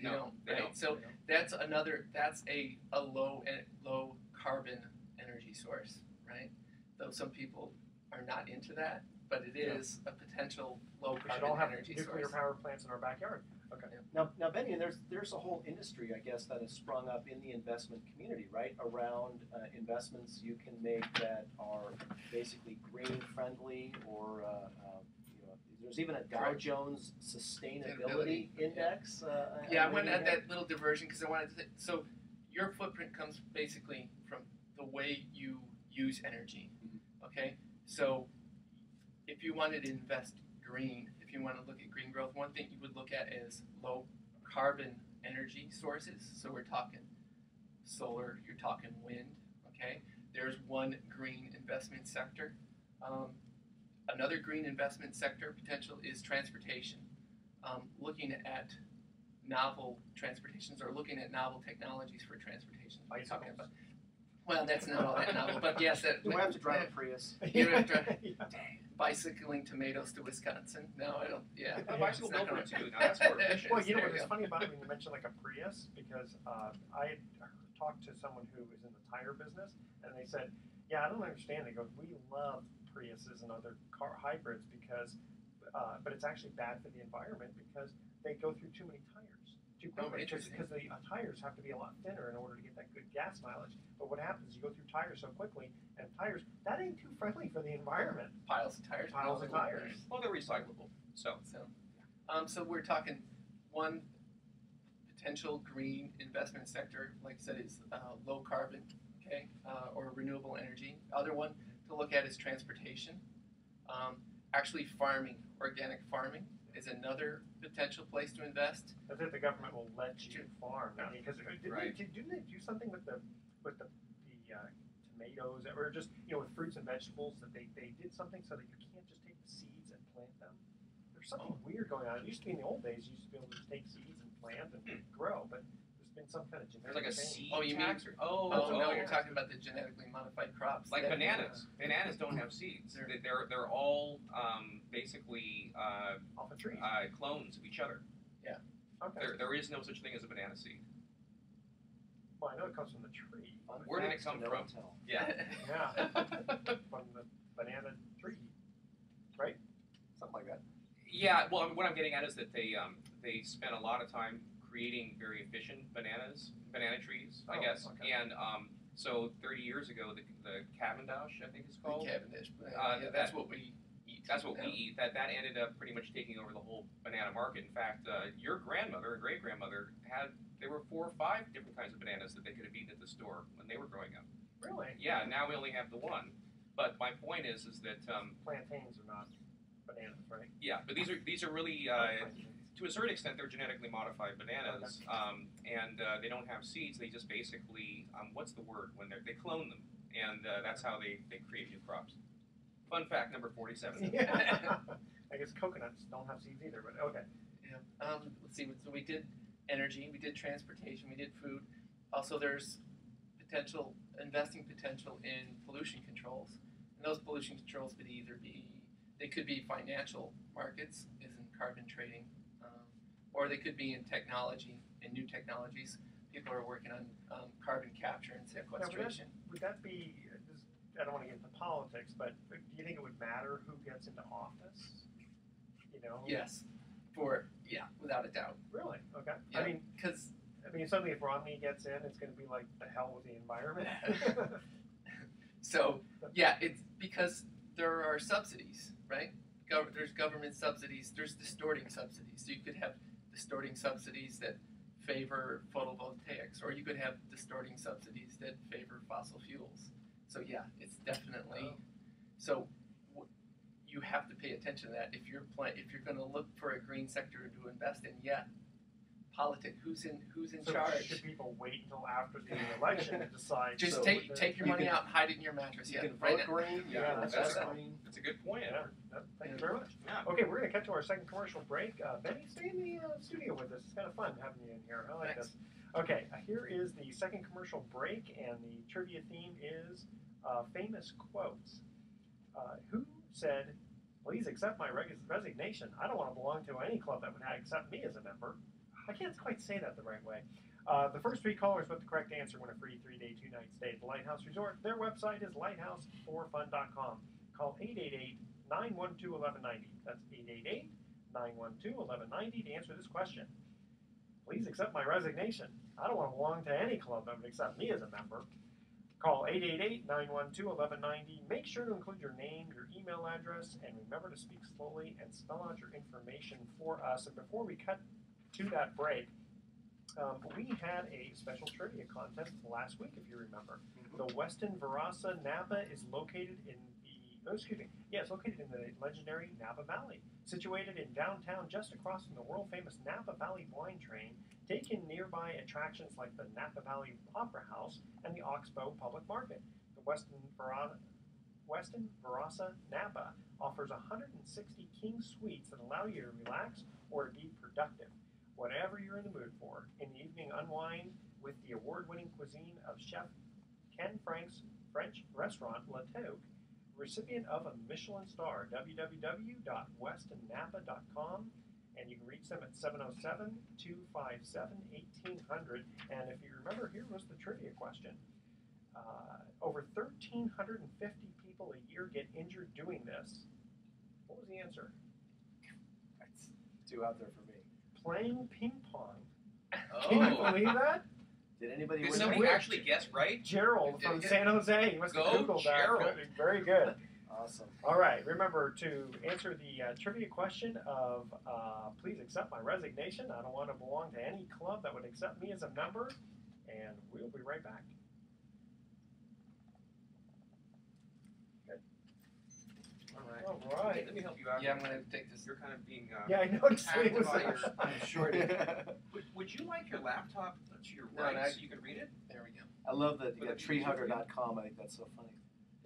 [SPEAKER 3] don't. Right. So that's a low carbon energy source, right? Though some people are not into that, but it is a potential low carbon energy source.
[SPEAKER 1] Nuclear power plants in our backyard. Okay.
[SPEAKER 4] Now, Benny, there's a whole industry, I guess, that has sprung up in the investment community, right? Around investments you can make that are basically green friendly, or there's even a Dow Jones Sustainability Index.
[SPEAKER 3] I went at that little diversion because I wanted to. So your footprint comes basically from the way you use energy. Okay, so if you wanted to invest green. If you want to look at green growth, one thing you would look at is low carbon energy sources. So we're talking solar, you're talking wind, okay? There's one green investment sector. Another green investment sector potential is transportation. Looking at novel transportations or looking at novel technologies for transportation.
[SPEAKER 1] Bicycles.
[SPEAKER 3] Well, that's not all that novel, but yes.
[SPEAKER 4] Do I have to drive a Prius?
[SPEAKER 3] You have to bicycling tomatoes to Wisconsin? No, I don't. Yeah,
[SPEAKER 2] a bicycle built for it too. Now that's more efficient.
[SPEAKER 1] Well, you know what's funny about it when you mention like a Prius, because I had talked to someone who was in the tire business, and they said, "Yeah, I don't understand." They go, "We love Priuses and other car hybrids because, but it's actually bad for the environment because they go through too many tires." Because the tires have to be a lot thinner in order to get that good gas mileage. But what happens is you go through tires so quickly, and tires, that ain't too friendly for the environment.
[SPEAKER 3] Piles of tires.
[SPEAKER 2] Well, they're recyclable.
[SPEAKER 3] So we're talking one potential green investment sector, like I said, is low carbon, okay, or renewable energy. Other one to look at is transportation. Actually farming, organic farming. is another potential place to invest.
[SPEAKER 1] I think the government will let you farm. I mean, because
[SPEAKER 2] Right.
[SPEAKER 1] didn't they do something with the tomatoes or just with fruits and vegetables that they did something so that you can't just take the seeds and plant them? There's something weird going on. It used to be in the old days you used to be able to just take seeds and plant and grow, but there's been some kind of genetic
[SPEAKER 2] There's like a
[SPEAKER 1] change.
[SPEAKER 2] seed
[SPEAKER 3] Oh, you mean-
[SPEAKER 2] tax.
[SPEAKER 3] Oh no, you're talking about the genetically modified crops.
[SPEAKER 2] Like
[SPEAKER 3] that-
[SPEAKER 2] bananas. Bananas don't have seeds. They're all basically
[SPEAKER 1] Off a tree.
[SPEAKER 2] clones of each other.
[SPEAKER 1] Okay.
[SPEAKER 2] There is no such thing as a banana seed.
[SPEAKER 1] Well, I know it comes from the tree.
[SPEAKER 4] Fun
[SPEAKER 2] Where did it
[SPEAKER 4] facts
[SPEAKER 2] come
[SPEAKER 4] to know
[SPEAKER 2] from?
[SPEAKER 4] and tell.
[SPEAKER 2] Yeah.
[SPEAKER 1] Yeah. From the banana tree.
[SPEAKER 4] Something like that.
[SPEAKER 2] Yeah. Well, what I'm getting at is that they spent a lot of time creating very efficient banana trees, I
[SPEAKER 1] Oh,
[SPEAKER 2] guess.
[SPEAKER 1] okay.
[SPEAKER 2] And so 30 years ago, the Cavendish, I think it's
[SPEAKER 3] The
[SPEAKER 2] called.
[SPEAKER 3] Cavendish.
[SPEAKER 2] that-
[SPEAKER 3] That's what we eat.
[SPEAKER 2] That's what we
[SPEAKER 3] Yeah.
[SPEAKER 2] eat. That ended up pretty much taking over the whole banana market. In fact, your grandmother and great grandmother there were 4 or 5 different kinds of bananas that they could have eaten at the store when they were growing up.
[SPEAKER 1] Really?
[SPEAKER 2] Yeah, now we only have the one. But my point is that
[SPEAKER 1] Plantains are not bananas, right?
[SPEAKER 2] yeah, but these are really to a certain extent they're genetically modified bananas, and they don't have seeds. They just basically what's the word when they clone them, and that's how they create new crops. Fun fact number 47.
[SPEAKER 1] Yeah. I guess coconuts don't have seeds either, but okay.
[SPEAKER 3] Yeah. Let's see. So we did energy, we did transportation, we did food. Also, there's investing potential in pollution controls, and those pollution controls could either they could be financial markets, as in carbon trading, or they could be in technology, in new technologies. People are working on carbon capture and sequestration.
[SPEAKER 1] Would that be? I don't want to get into politics, but do you think it would matter who gets into office?
[SPEAKER 3] Yes, without a doubt.
[SPEAKER 1] Really? Okay.
[SPEAKER 3] Yeah.
[SPEAKER 1] I mean,
[SPEAKER 3] Because
[SPEAKER 1] suddenly if Romney gets in, it's going to be like the hell with the environment.
[SPEAKER 3] so yeah, it's because there are subsidies, right? There's government subsidies. There's distorting subsidies. So you could have distorting subsidies that favor photovoltaics, or you could have distorting subsidies that favor fossil fuels. So yeah, it's definitely so. You have to pay attention to that if you're going to look for a green sector to invest in. Yeah, politics. Who's in
[SPEAKER 1] So
[SPEAKER 3] charge?
[SPEAKER 1] should people wait until after the election to decide?
[SPEAKER 3] Just
[SPEAKER 1] so
[SPEAKER 3] take your
[SPEAKER 4] you
[SPEAKER 3] money
[SPEAKER 4] can-
[SPEAKER 3] out and hide it in your mattress.
[SPEAKER 4] You
[SPEAKER 3] Yeah,
[SPEAKER 4] can
[SPEAKER 3] right
[SPEAKER 4] vote
[SPEAKER 3] now.
[SPEAKER 4] green.
[SPEAKER 1] Yeah,
[SPEAKER 4] that's
[SPEAKER 2] that's
[SPEAKER 4] green.
[SPEAKER 2] That's a good point.
[SPEAKER 1] Yeah. Thank you very much.
[SPEAKER 2] Yeah.
[SPEAKER 1] Okay, we're going to cut to our second commercial break. Benny, stay in the studio with us. It's kind of fun having you in here. I like
[SPEAKER 3] Thanks.
[SPEAKER 1] this. Okay, here is the second commercial break, and the trivia theme is famous quotes. Who said, "Please accept my resignation. I don't want to belong to any club that would accept me as a member." I can't quite say that the right way. The first 3 callers with the correct answer win a free 3-day, 2-night stay at the Lighthouse Resort. Their website is lighthouse4fun.com. Call 888-912-1190. That's 888-912-1190 to answer this question. Please accept my resignation. I don't want to belong to any club that would accept me as a member. Call 888-912-1190. Make sure to include your name, your email address, and remember to speak slowly and spell out your information for us. And before we cut to that break, we had a special trivia contest last week, if you remember. The Westin Verasa Napa is located in it's located in the legendary Napa Valley. Situated in downtown, just across from the world-famous Napa Valley Wine Train, take in nearby attractions like the Napa Valley Opera House and the Oxbow Public Market. The Westin Verasa Napa offers 160 king suites that allow you to relax or to be productive. Whatever you're in the mood for, in the evening unwind with the award-winning cuisine of Chef Ken Frank's French restaurant La Toque, recipient of a Michelin star, www.westinnapa.com, and you can reach them at 707-257-1800. And if you remember, here was the trivia question. Over 1,350 people a year get injured doing this. What was the answer?
[SPEAKER 4] That's too out there for me.
[SPEAKER 1] Playing ping pong. Can you
[SPEAKER 2] Oh.
[SPEAKER 1] believe that?
[SPEAKER 4] Did anybody
[SPEAKER 2] Did
[SPEAKER 4] win?
[SPEAKER 2] somebody
[SPEAKER 1] win.
[SPEAKER 2] actually guess right?
[SPEAKER 1] Gerald from
[SPEAKER 2] Yeah.
[SPEAKER 1] San Jose. You must have
[SPEAKER 2] Go,
[SPEAKER 1] Googled that.
[SPEAKER 2] Gerald.
[SPEAKER 1] Good. Very good.
[SPEAKER 4] Awesome.
[SPEAKER 1] All right. Remember to answer the trivia question of please accept my resignation. I don't want to belong to any club that would accept me as a member. And we'll be right back.
[SPEAKER 3] All right.
[SPEAKER 1] All
[SPEAKER 2] Okay,
[SPEAKER 1] right.
[SPEAKER 2] let me help you out.
[SPEAKER 3] Yeah, I'm gonna take this.
[SPEAKER 2] You're kind of being.
[SPEAKER 1] Yeah, I noticed what he was
[SPEAKER 2] Active
[SPEAKER 1] saying.
[SPEAKER 2] on
[SPEAKER 3] I'm short.
[SPEAKER 2] Would you like your laptop to your
[SPEAKER 3] No,
[SPEAKER 2] right
[SPEAKER 3] no,
[SPEAKER 2] so you can read it?
[SPEAKER 3] There we go.
[SPEAKER 4] I love that you
[SPEAKER 2] Would
[SPEAKER 4] got
[SPEAKER 2] that be easier for you?
[SPEAKER 4] treehugger.com. I think that's so funny.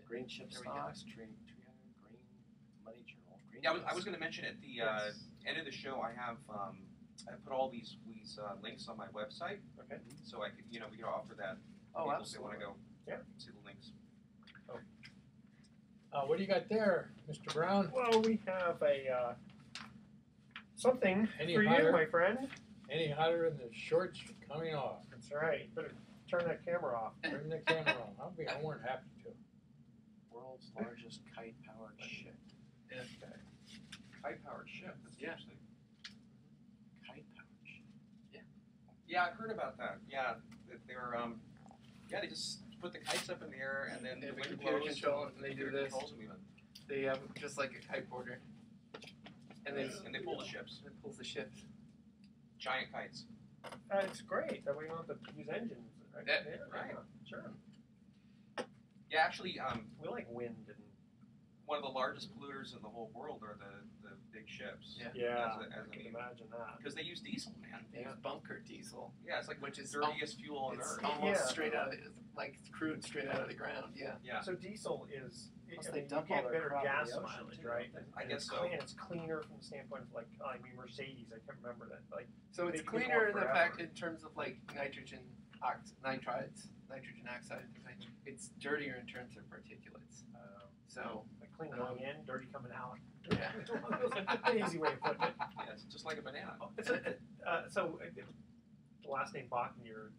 [SPEAKER 4] Green chip
[SPEAKER 3] There we go.
[SPEAKER 4] stocks, treehugger, green money journal. Green
[SPEAKER 2] Yeah, I was
[SPEAKER 4] news.
[SPEAKER 2] going to mention at the
[SPEAKER 1] Yes.
[SPEAKER 2] end of the show, I have I put all these links on my website,
[SPEAKER 1] Okay.
[SPEAKER 2] so I could we could offer that. to
[SPEAKER 4] Oh,
[SPEAKER 2] people if they want
[SPEAKER 4] absolutely.
[SPEAKER 2] to go.
[SPEAKER 1] Yeah.
[SPEAKER 2] See the links.
[SPEAKER 5] What do you got there, Mr. Brown?
[SPEAKER 1] Well, we have a something
[SPEAKER 5] Any
[SPEAKER 1] for you,
[SPEAKER 5] hotter?
[SPEAKER 1] my friend.
[SPEAKER 5] Any hotter than the shorts coming off?
[SPEAKER 1] That's right. Better turn that camera off.
[SPEAKER 5] Turn the camera on. I weren't happy to.
[SPEAKER 4] World's largest kite-powered ship.
[SPEAKER 2] High-powered ship. That's
[SPEAKER 3] Yeah.
[SPEAKER 2] interesting.
[SPEAKER 4] Kite-powered ship.
[SPEAKER 2] Yeah, I heard about that. Yeah, that they were they just put the kites up in the air and then
[SPEAKER 3] They
[SPEAKER 2] the
[SPEAKER 3] have a
[SPEAKER 2] wind
[SPEAKER 3] computer
[SPEAKER 2] blows
[SPEAKER 3] control
[SPEAKER 2] and
[SPEAKER 3] and they do
[SPEAKER 2] computer
[SPEAKER 3] this.
[SPEAKER 2] controls them even.
[SPEAKER 3] They have just like a kiteboarder, and
[SPEAKER 2] They pull the ships.
[SPEAKER 3] it pulls the ships.
[SPEAKER 2] Giant kites.
[SPEAKER 1] It's great that we don't have to use engines. Right?
[SPEAKER 3] Yeah,
[SPEAKER 1] there.
[SPEAKER 2] right.
[SPEAKER 1] Yeah, sure.
[SPEAKER 2] Yeah, actually,
[SPEAKER 1] We like wind and
[SPEAKER 2] one of the largest polluters in the whole world are the big ships.
[SPEAKER 3] Yeah.
[SPEAKER 1] yeah.
[SPEAKER 2] As
[SPEAKER 1] I can imagine that.
[SPEAKER 2] because they use diesel, man.
[SPEAKER 3] They use bunker diesel,
[SPEAKER 2] Yeah, it's like
[SPEAKER 3] which
[SPEAKER 2] the
[SPEAKER 3] is
[SPEAKER 2] dirtiest fuel on
[SPEAKER 3] it's
[SPEAKER 2] Earth.
[SPEAKER 3] almost
[SPEAKER 1] Yeah.
[SPEAKER 3] straight out of like crude straight out of the ground. Yeah.
[SPEAKER 2] Yeah.
[SPEAKER 1] So diesel is.
[SPEAKER 4] Plus
[SPEAKER 1] I
[SPEAKER 4] they
[SPEAKER 1] mean,
[SPEAKER 4] dump
[SPEAKER 1] you
[SPEAKER 4] all
[SPEAKER 1] get
[SPEAKER 4] their
[SPEAKER 1] better
[SPEAKER 4] crap in
[SPEAKER 1] gas
[SPEAKER 4] the ocean,
[SPEAKER 1] mileage,
[SPEAKER 4] too,
[SPEAKER 1] right?
[SPEAKER 4] don't they?
[SPEAKER 2] I
[SPEAKER 1] And
[SPEAKER 2] guess
[SPEAKER 1] it's
[SPEAKER 2] so.
[SPEAKER 1] clean, and it's cleaner from the standpoint of like Mercedes. I can't remember that. Like
[SPEAKER 3] So it's
[SPEAKER 1] They can go
[SPEAKER 3] cleaner
[SPEAKER 1] on
[SPEAKER 3] in the
[SPEAKER 1] forever.
[SPEAKER 3] fact in terms of like nitrogen oxides, nitrogen oxide. It's dirtier in terms of particulates. So
[SPEAKER 1] like clean going in, dirty coming out.
[SPEAKER 3] Yeah.
[SPEAKER 1] An easy way of putting it.
[SPEAKER 2] Yeah, it's just like a banana.
[SPEAKER 1] The last name Bach, you're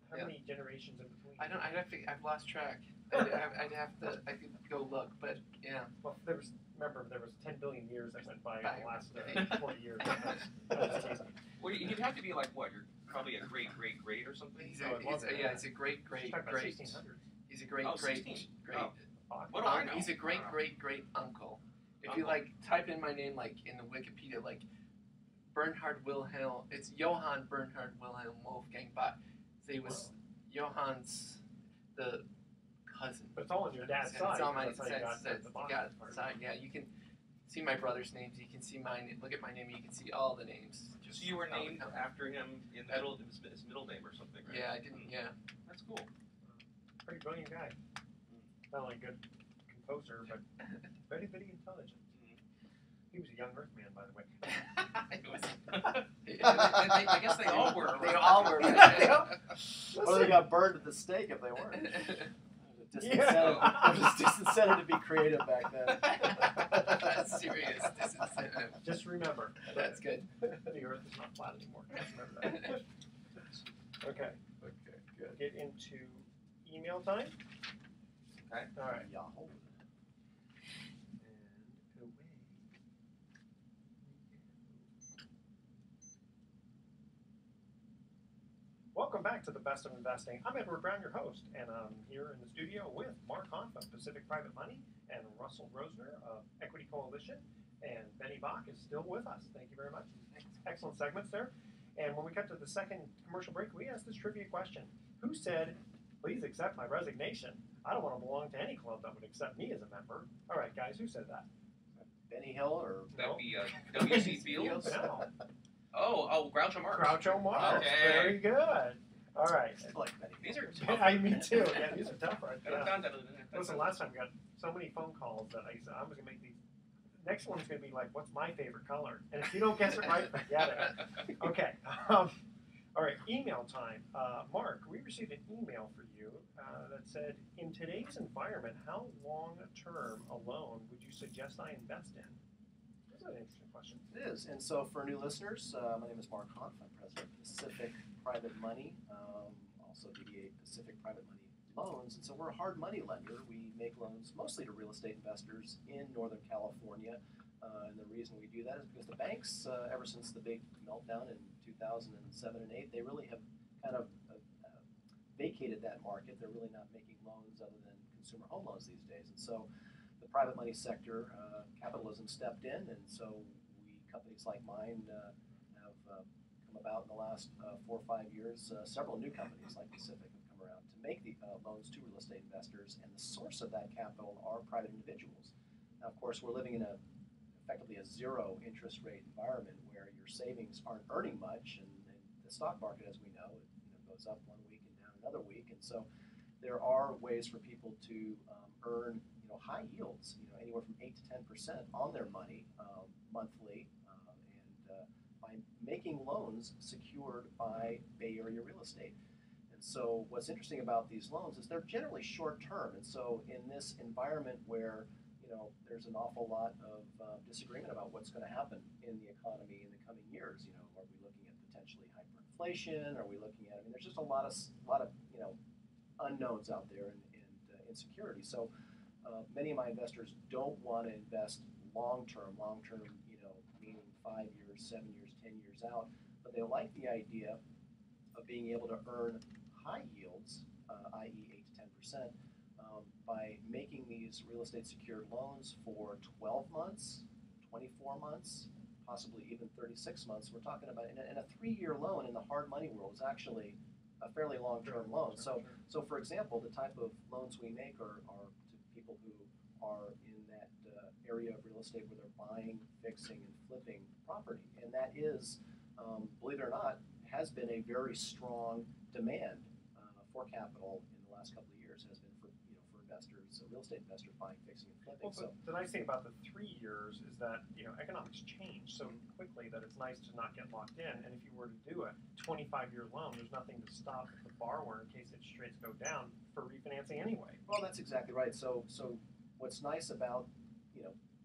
[SPEAKER 1] how
[SPEAKER 3] Yeah.
[SPEAKER 1] many generations in between?
[SPEAKER 3] I've lost track. I'd have to. I could go look, but yeah.
[SPEAKER 1] Well, there was 10 billion years that went by in the last 40 years. That's teasing.
[SPEAKER 2] Well, you'd have to be like what? You're probably a great or something.
[SPEAKER 3] He's
[SPEAKER 1] Oh, it was
[SPEAKER 3] a, yeah, he's a great
[SPEAKER 1] Talking about 1600s.
[SPEAKER 3] He's a great
[SPEAKER 2] Oh, 16. Oh.
[SPEAKER 1] Bach.
[SPEAKER 2] What do I know?
[SPEAKER 3] He's a great
[SPEAKER 2] I don't know.
[SPEAKER 3] uncle. If you like type in my name like in the Wikipedia, like Bernhard Wilhelm, it's Johann Bernhard Wilhelm Wolfgang Bach. So he was Johann's the cousin.
[SPEAKER 1] But it's all on your dad's side.
[SPEAKER 3] It's on my
[SPEAKER 1] That's how you got
[SPEAKER 3] dad's
[SPEAKER 1] the Bach part.
[SPEAKER 3] side. Yeah, you can see my brother's names. You can see mine. Look at my name. You can see all the names.
[SPEAKER 2] So you were
[SPEAKER 3] how they
[SPEAKER 2] named
[SPEAKER 3] come.
[SPEAKER 2] after him in the middle, his middle name or something, right?
[SPEAKER 3] Yeah, I didn't. Yeah.
[SPEAKER 2] That's cool.
[SPEAKER 1] Pretty brilliant guy. Not only a good composer, but very, very intelligent. He was a young Earthman, by the way.
[SPEAKER 2] It was- I guess they all were.
[SPEAKER 3] They all were.
[SPEAKER 4] Or they got burned at the stake if they weren't. Disincentive to be creative back then.
[SPEAKER 3] That's serious disincentive.
[SPEAKER 1] Just remember,
[SPEAKER 3] That's good.
[SPEAKER 1] the Earth is not flat anymore. Just remember that. Okay,
[SPEAKER 3] Okay, good.
[SPEAKER 1] get into email time.
[SPEAKER 2] Okay.
[SPEAKER 1] All right.
[SPEAKER 4] Yahoo.
[SPEAKER 1] And away. Welcome back to the Best of Investing. I'm Edward Brown, your host, and I'm here in the studio with Mark Hanf of Pacific Private Money and Russell Rosner of Equity Coalition, and Bennie Bach is still with us. Thank you very much. Excellent segments there. And when we cut to the second commercial break, we asked this trivia question. Who said, "Please accept my resignation. I don't want to belong to any club that would accept me as a member"? All right, guys, who said that?
[SPEAKER 4] Benny Hill or
[SPEAKER 2] That'd be W.C. Fields.
[SPEAKER 1] No.
[SPEAKER 2] Oh, Groucho Marx.
[SPEAKER 1] Groucho Marx.
[SPEAKER 2] Okay.
[SPEAKER 1] Very good. All right.
[SPEAKER 4] I like Benny
[SPEAKER 2] These
[SPEAKER 4] Hill.
[SPEAKER 2] are tough.
[SPEAKER 1] I me too. Yeah, these are tough, right? Yeah.
[SPEAKER 2] Dun.
[SPEAKER 1] Listen, last time we got so many phone calls that I said I was gonna make these. Next one's gonna be like, "What's my favorite color?" And if you don't guess it right, forget it. Okay. All right. Email time. Mark, we received an email for you that said, "In today's environment, how long term a loan would you suggest I invest in?" That's an interesting question.
[SPEAKER 4] It is. And so for new listeners, my name is Mark Hanf. I'm president of Pacific Private Money, also DBA Pacific Private Money Loans. And so we're a hard money lender. We make loans mostly to real estate investors in Northern California. And the reason we do that is because the banks, ever since the big meltdown in 2007 and 8, they really have kind of vacated that market. They're really not making loans other than consumer home loans these days. And so the private money sector, capitalism stepped in, and so companies like mine have come about in the last 4 or 5 years. Several new companies like Pacific have come around to make the loans to real estate investors, and the source of that capital are private individuals. Now, of course, we're living in effectively a zero interest rate environment where your savings aren't earning much, and the stock market, as we know, goes up one week and down another week, and so there are ways for people to earn high yields, anywhere from 8 to 10% on their money monthly, and by making loans secured by Bay Area real estate. And so what's interesting about these loans is they're generally short term, and so in this environment where there's an awful lot of disagreement about what's going to happen in the economy in the coming years. Are we looking at potentially hyperinflation? Are we looking at? I mean, there's just a lot of unknowns out there and insecurity. So many of my investors don't want to invest long term, meaning 5 years, 7 years, 10 years out, but they like the idea of being able to earn high yields, i.e., 8 to 10%. By making these real estate secured loans for 12 months, 24 months, possibly even 36 months. We're talking about, and a 3-year loan in the hard money world is actually a fairly long-term loan. So for example, the type of loans we make are to people who are in that area of real estate where they're buying, fixing, and flipping property. And that is, believe it or not, has been a very strong demand for capital in the last couple of years, has been for investors, real estate investors buying, fixing, and flipping.
[SPEAKER 1] Well, so the nice thing about the 3 years is that economics change so quickly that it's nice to not get locked in. And if you were to do a 25-year loan, there's nothing to stop the borrower in case interest rates go down for refinancing anyway.
[SPEAKER 4] Well, that's exactly right. So what's nice about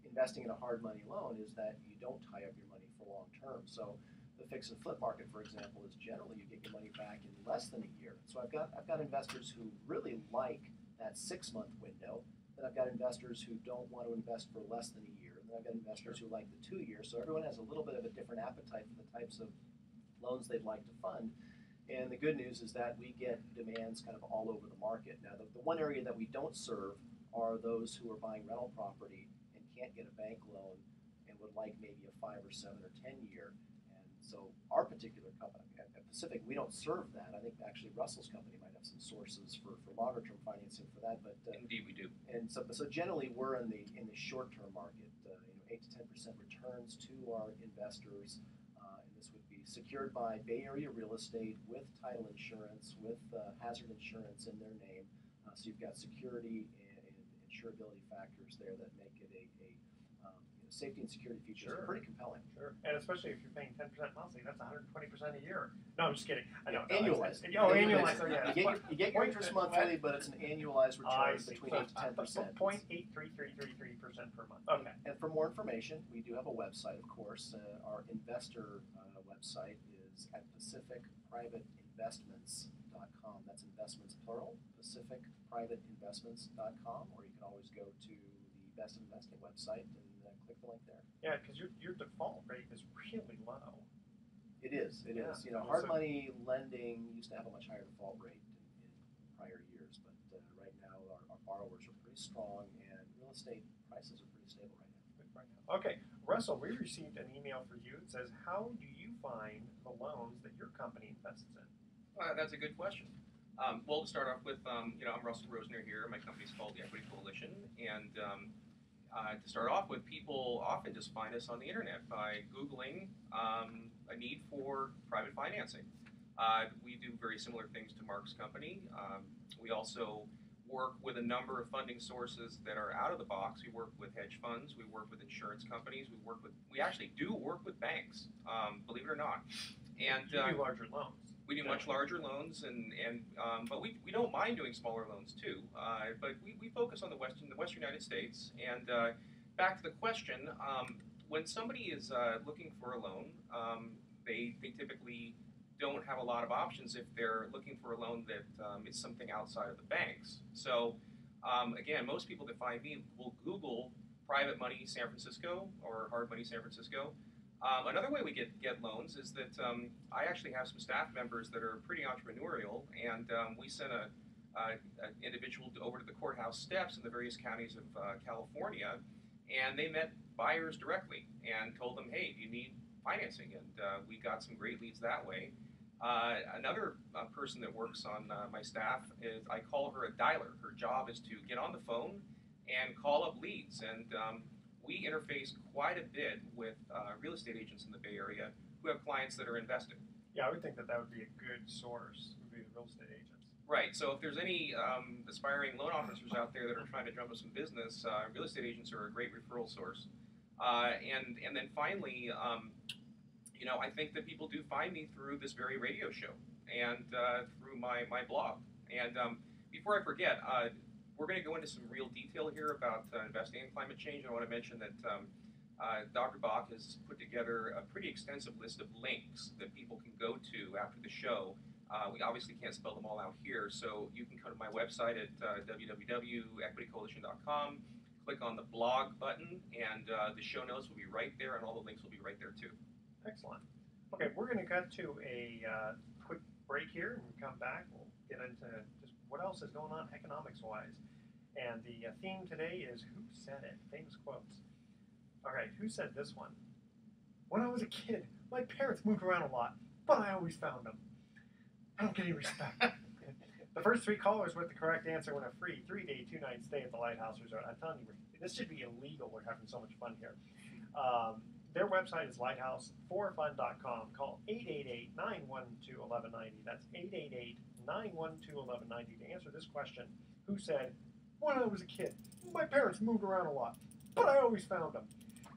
[SPEAKER 4] investing in a hard money loan is that you don't tie up your money for long term. So the fix and flip market, for example, is generally you get your money back in less than a year. So I've got investors who really like that 6-month window. Then I've got investors who don't want to invest for less than a year. And then I've got investors who like the 2 years. So everyone has a little bit of a different appetite for the types of loans they'd like to fund. And the good news is that we get demands kind of all over the market. Now, the one area that we don't serve are those who are buying rental property and can't get a bank loan and would like maybe a 5 or 7 or 10 year. And so our particular company, at Pacific, we don't serve that. I think actually Russell's company might have some sources for longer term financing for that. But
[SPEAKER 2] Indeed, we do.
[SPEAKER 4] And so generally we're in the short term market, 8 to 10% returns to our investors. And this would be secured by Bay Area real estate with title insurance, with hazard insurance in their name. So you've got security and insurability factors there that make it a safety and security features are pretty compelling.
[SPEAKER 1] Sure, and especially if you're paying 10% monthly, that's 120% a year. No, I'm just kidding. I know.
[SPEAKER 4] Annualized.
[SPEAKER 1] Annualized. Oh, yeah.
[SPEAKER 4] You get your interest monthly, but it's an annualized return between 8 to 10%.
[SPEAKER 1] 0.83333% per month. Okay.
[SPEAKER 4] And for more information, we do have a website, of course. Our investor website is at pacificprivateinvestments.com. That's investments plural, pacificprivateinvestments.com, or you can always go to the Best Investing website and click the link there.
[SPEAKER 1] Yeah, because your default rate is really low.
[SPEAKER 4] It is.
[SPEAKER 1] Yeah.
[SPEAKER 4] Hard money lending used to have a much higher default rate in prior years, but right now our borrowers are pretty strong and real estate prices are pretty stable right now.
[SPEAKER 1] Okay, Russell, we received an email for you. It says, how do you find the loans that your company invests in?
[SPEAKER 2] That's a good question. Well, to start off with, I'm Russell Rosner here. My company's called the Equity Coalition, and to start off with, people often just find us on the internet by Googling a need for private financing. We do very similar things to Mark's company. We also work with a number of funding sources that are out of the box. We work with hedge funds. We work with insurance companies. We actually do work with banks, believe it or not. And
[SPEAKER 1] you do larger loans.
[SPEAKER 2] We do much larger loans, but we don't mind doing smaller loans too. But we focus on the Western United States. And back to the question, when somebody is looking for a loan, they typically don't have a lot of options if they're looking for a loan that is something outside of the banks. So again, most people that find me will Google private money San Francisco or hard money San Francisco. Another way we get loans is that I actually have some staff members that are pretty entrepreneurial, and we sent an individual over to the courthouse steps in the various counties of California, and they met buyers directly and told them, hey, do you need financing? And we got some great leads that way. Another person that works on my staff I call her a dialer. Her job is to get on the phone and call up leads. And we interface quite a bit with real estate agents in the Bay Area who have clients that are invested.
[SPEAKER 1] Yeah, I would think that that would be a good source, would be the real estate agents.
[SPEAKER 2] Right. So if there's any aspiring loan officers out there that are trying to drum up some business, real estate agents are a great referral source. And then finally, I think that people do find me through this very radio show and through my blog. And before I forget, we're going to go into some real detail here about investing in climate change. I want to mention that Dr. Bach has put together a pretty extensive list of links that people can go to after the show. We obviously can't spell them all out here, so you can go to my website at www.equitycoalition.com, click on the blog button, and the show notes will be right there, and all the links will be right there too.
[SPEAKER 1] Excellent. Okay, we're going to cut to a quick break here, and when we come back, we'll get into just what else is going on economics-wise. And the theme today is Who Said It? Famous quotes. All right, who said this one? When I was a kid, my parents moved around a lot, but I always found them. I don't get any respect. The first 3 callers with the correct answer win a free 3-day, 2-night stay at the Lighthouse Resort. I'm telling you, this should be illegal. We're having so much fun here. Their website is lighthouse4fun.com. Call 888-912-1190. That's 888-912-1190 to answer this question. Who said, when I was a kid, my parents moved around a lot, but I always found them.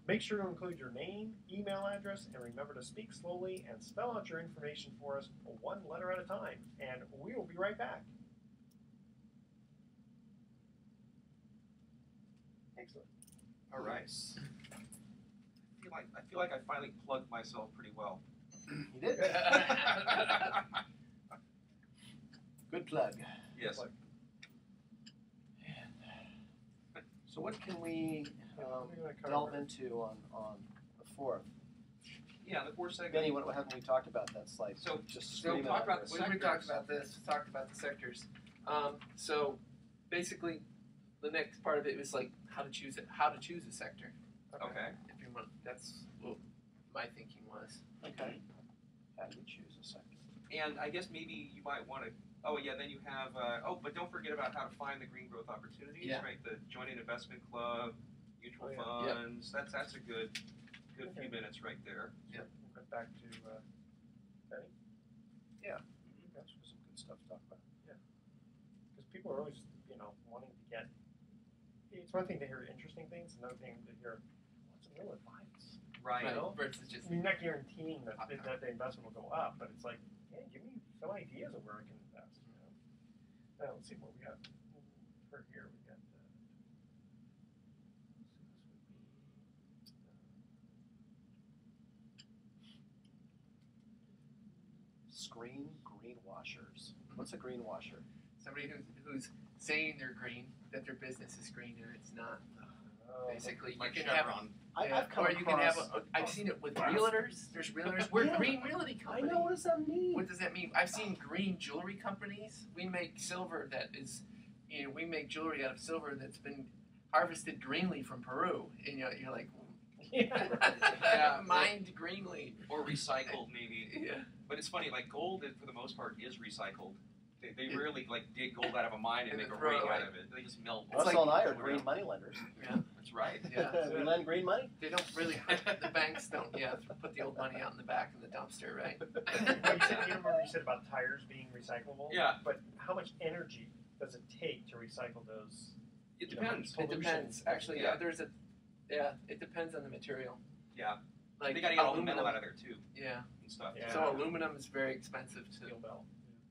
[SPEAKER 1] Make sure to include your name, email address, and remember to speak slowly and spell out your information for us 1 letter at a time. And we will be right back. Excellent.
[SPEAKER 2] All right. I feel like I finally plugged myself pretty well.
[SPEAKER 4] You did. Good plug.
[SPEAKER 2] Yes.
[SPEAKER 4] So what can we delve into on the 4th?
[SPEAKER 2] Yeah, the 4th segment.
[SPEAKER 4] Benny, what haven't we talked about? That's like
[SPEAKER 2] So-
[SPEAKER 4] just
[SPEAKER 3] So
[SPEAKER 4] screaming
[SPEAKER 3] talk
[SPEAKER 4] at
[SPEAKER 3] about
[SPEAKER 4] us.
[SPEAKER 3] we talked about this. Talked about the sectors. So basically, the next part of it was like how to choose it. How to choose a sector.
[SPEAKER 2] Okay.
[SPEAKER 3] If you want, that's what my thinking was.
[SPEAKER 4] Okay. How do you choose a sector?
[SPEAKER 2] And I guess maybe you might want to. Oh yeah, then you have. But don't forget about how to find the green growth opportunities.
[SPEAKER 3] Yeah.
[SPEAKER 2] Right. The joint an investment club, mutual
[SPEAKER 1] Oh, yeah.
[SPEAKER 2] funds. That's a good few minutes right there.
[SPEAKER 1] We'll get back to Benny.
[SPEAKER 4] That's some good stuff to talk about.
[SPEAKER 1] Because people are always, wanting to get. It's one thing to hear interesting things, another thing to hear what's some real advice.
[SPEAKER 2] Right.
[SPEAKER 1] You know?
[SPEAKER 3] Versus just
[SPEAKER 1] I mean, not guaranteeing that the investment will go up, but it's like, yeah, give me some ideas of where I can invest. Now, let's see what we got for here. We got.
[SPEAKER 4] Screen greenwashers. What's a greenwasher?
[SPEAKER 3] somebody who's saying they're green, that their business is green and it's not. Basically,
[SPEAKER 2] Like
[SPEAKER 3] you can have.
[SPEAKER 2] Chevron.
[SPEAKER 4] I've come
[SPEAKER 3] or you can have.
[SPEAKER 4] across-
[SPEAKER 3] I've seen it with realtors. There's realtors. We're
[SPEAKER 4] Yeah.
[SPEAKER 3] green realty
[SPEAKER 4] I
[SPEAKER 3] company.
[SPEAKER 4] know. What does that mean?
[SPEAKER 3] What does that mean? I've seen green jewelry companies. We make silver that is, we make jewelry out of silver that's been harvested greenly from Peru, and you're like,
[SPEAKER 2] Yeah.
[SPEAKER 3] mined greenly.
[SPEAKER 2] Or recycled maybe.
[SPEAKER 3] Yeah.
[SPEAKER 2] But it's funny, like gold for the most part is recycled. They rarely like dig gold out of a mine and
[SPEAKER 3] And
[SPEAKER 2] make a
[SPEAKER 3] then throw it
[SPEAKER 2] ring out
[SPEAKER 3] away.
[SPEAKER 2] of it. They just melt.
[SPEAKER 3] It's
[SPEAKER 4] Russell
[SPEAKER 3] like-
[SPEAKER 4] and I are green money lenders.
[SPEAKER 2] That's right.
[SPEAKER 3] Yeah.
[SPEAKER 4] We lend green money.
[SPEAKER 3] They don't really. The banks don't. Yeah, put the old money out in the back of the dumpster, right?
[SPEAKER 1] You remember you said about tires being recyclable?
[SPEAKER 2] Yeah.
[SPEAKER 1] But how much energy does it take to recycle those?
[SPEAKER 2] It
[SPEAKER 1] You know,
[SPEAKER 2] depends.
[SPEAKER 3] It
[SPEAKER 1] pollution?
[SPEAKER 3] depends. Actually,
[SPEAKER 2] Yeah.
[SPEAKER 3] it depends on the material.
[SPEAKER 2] Yeah.
[SPEAKER 3] Like
[SPEAKER 2] They gotta get all the
[SPEAKER 3] aluminum.
[SPEAKER 2] metal out of there too
[SPEAKER 3] Yeah.
[SPEAKER 2] and stuff.
[SPEAKER 1] Yeah.
[SPEAKER 3] So aluminum is very expensive
[SPEAKER 1] Steel belt.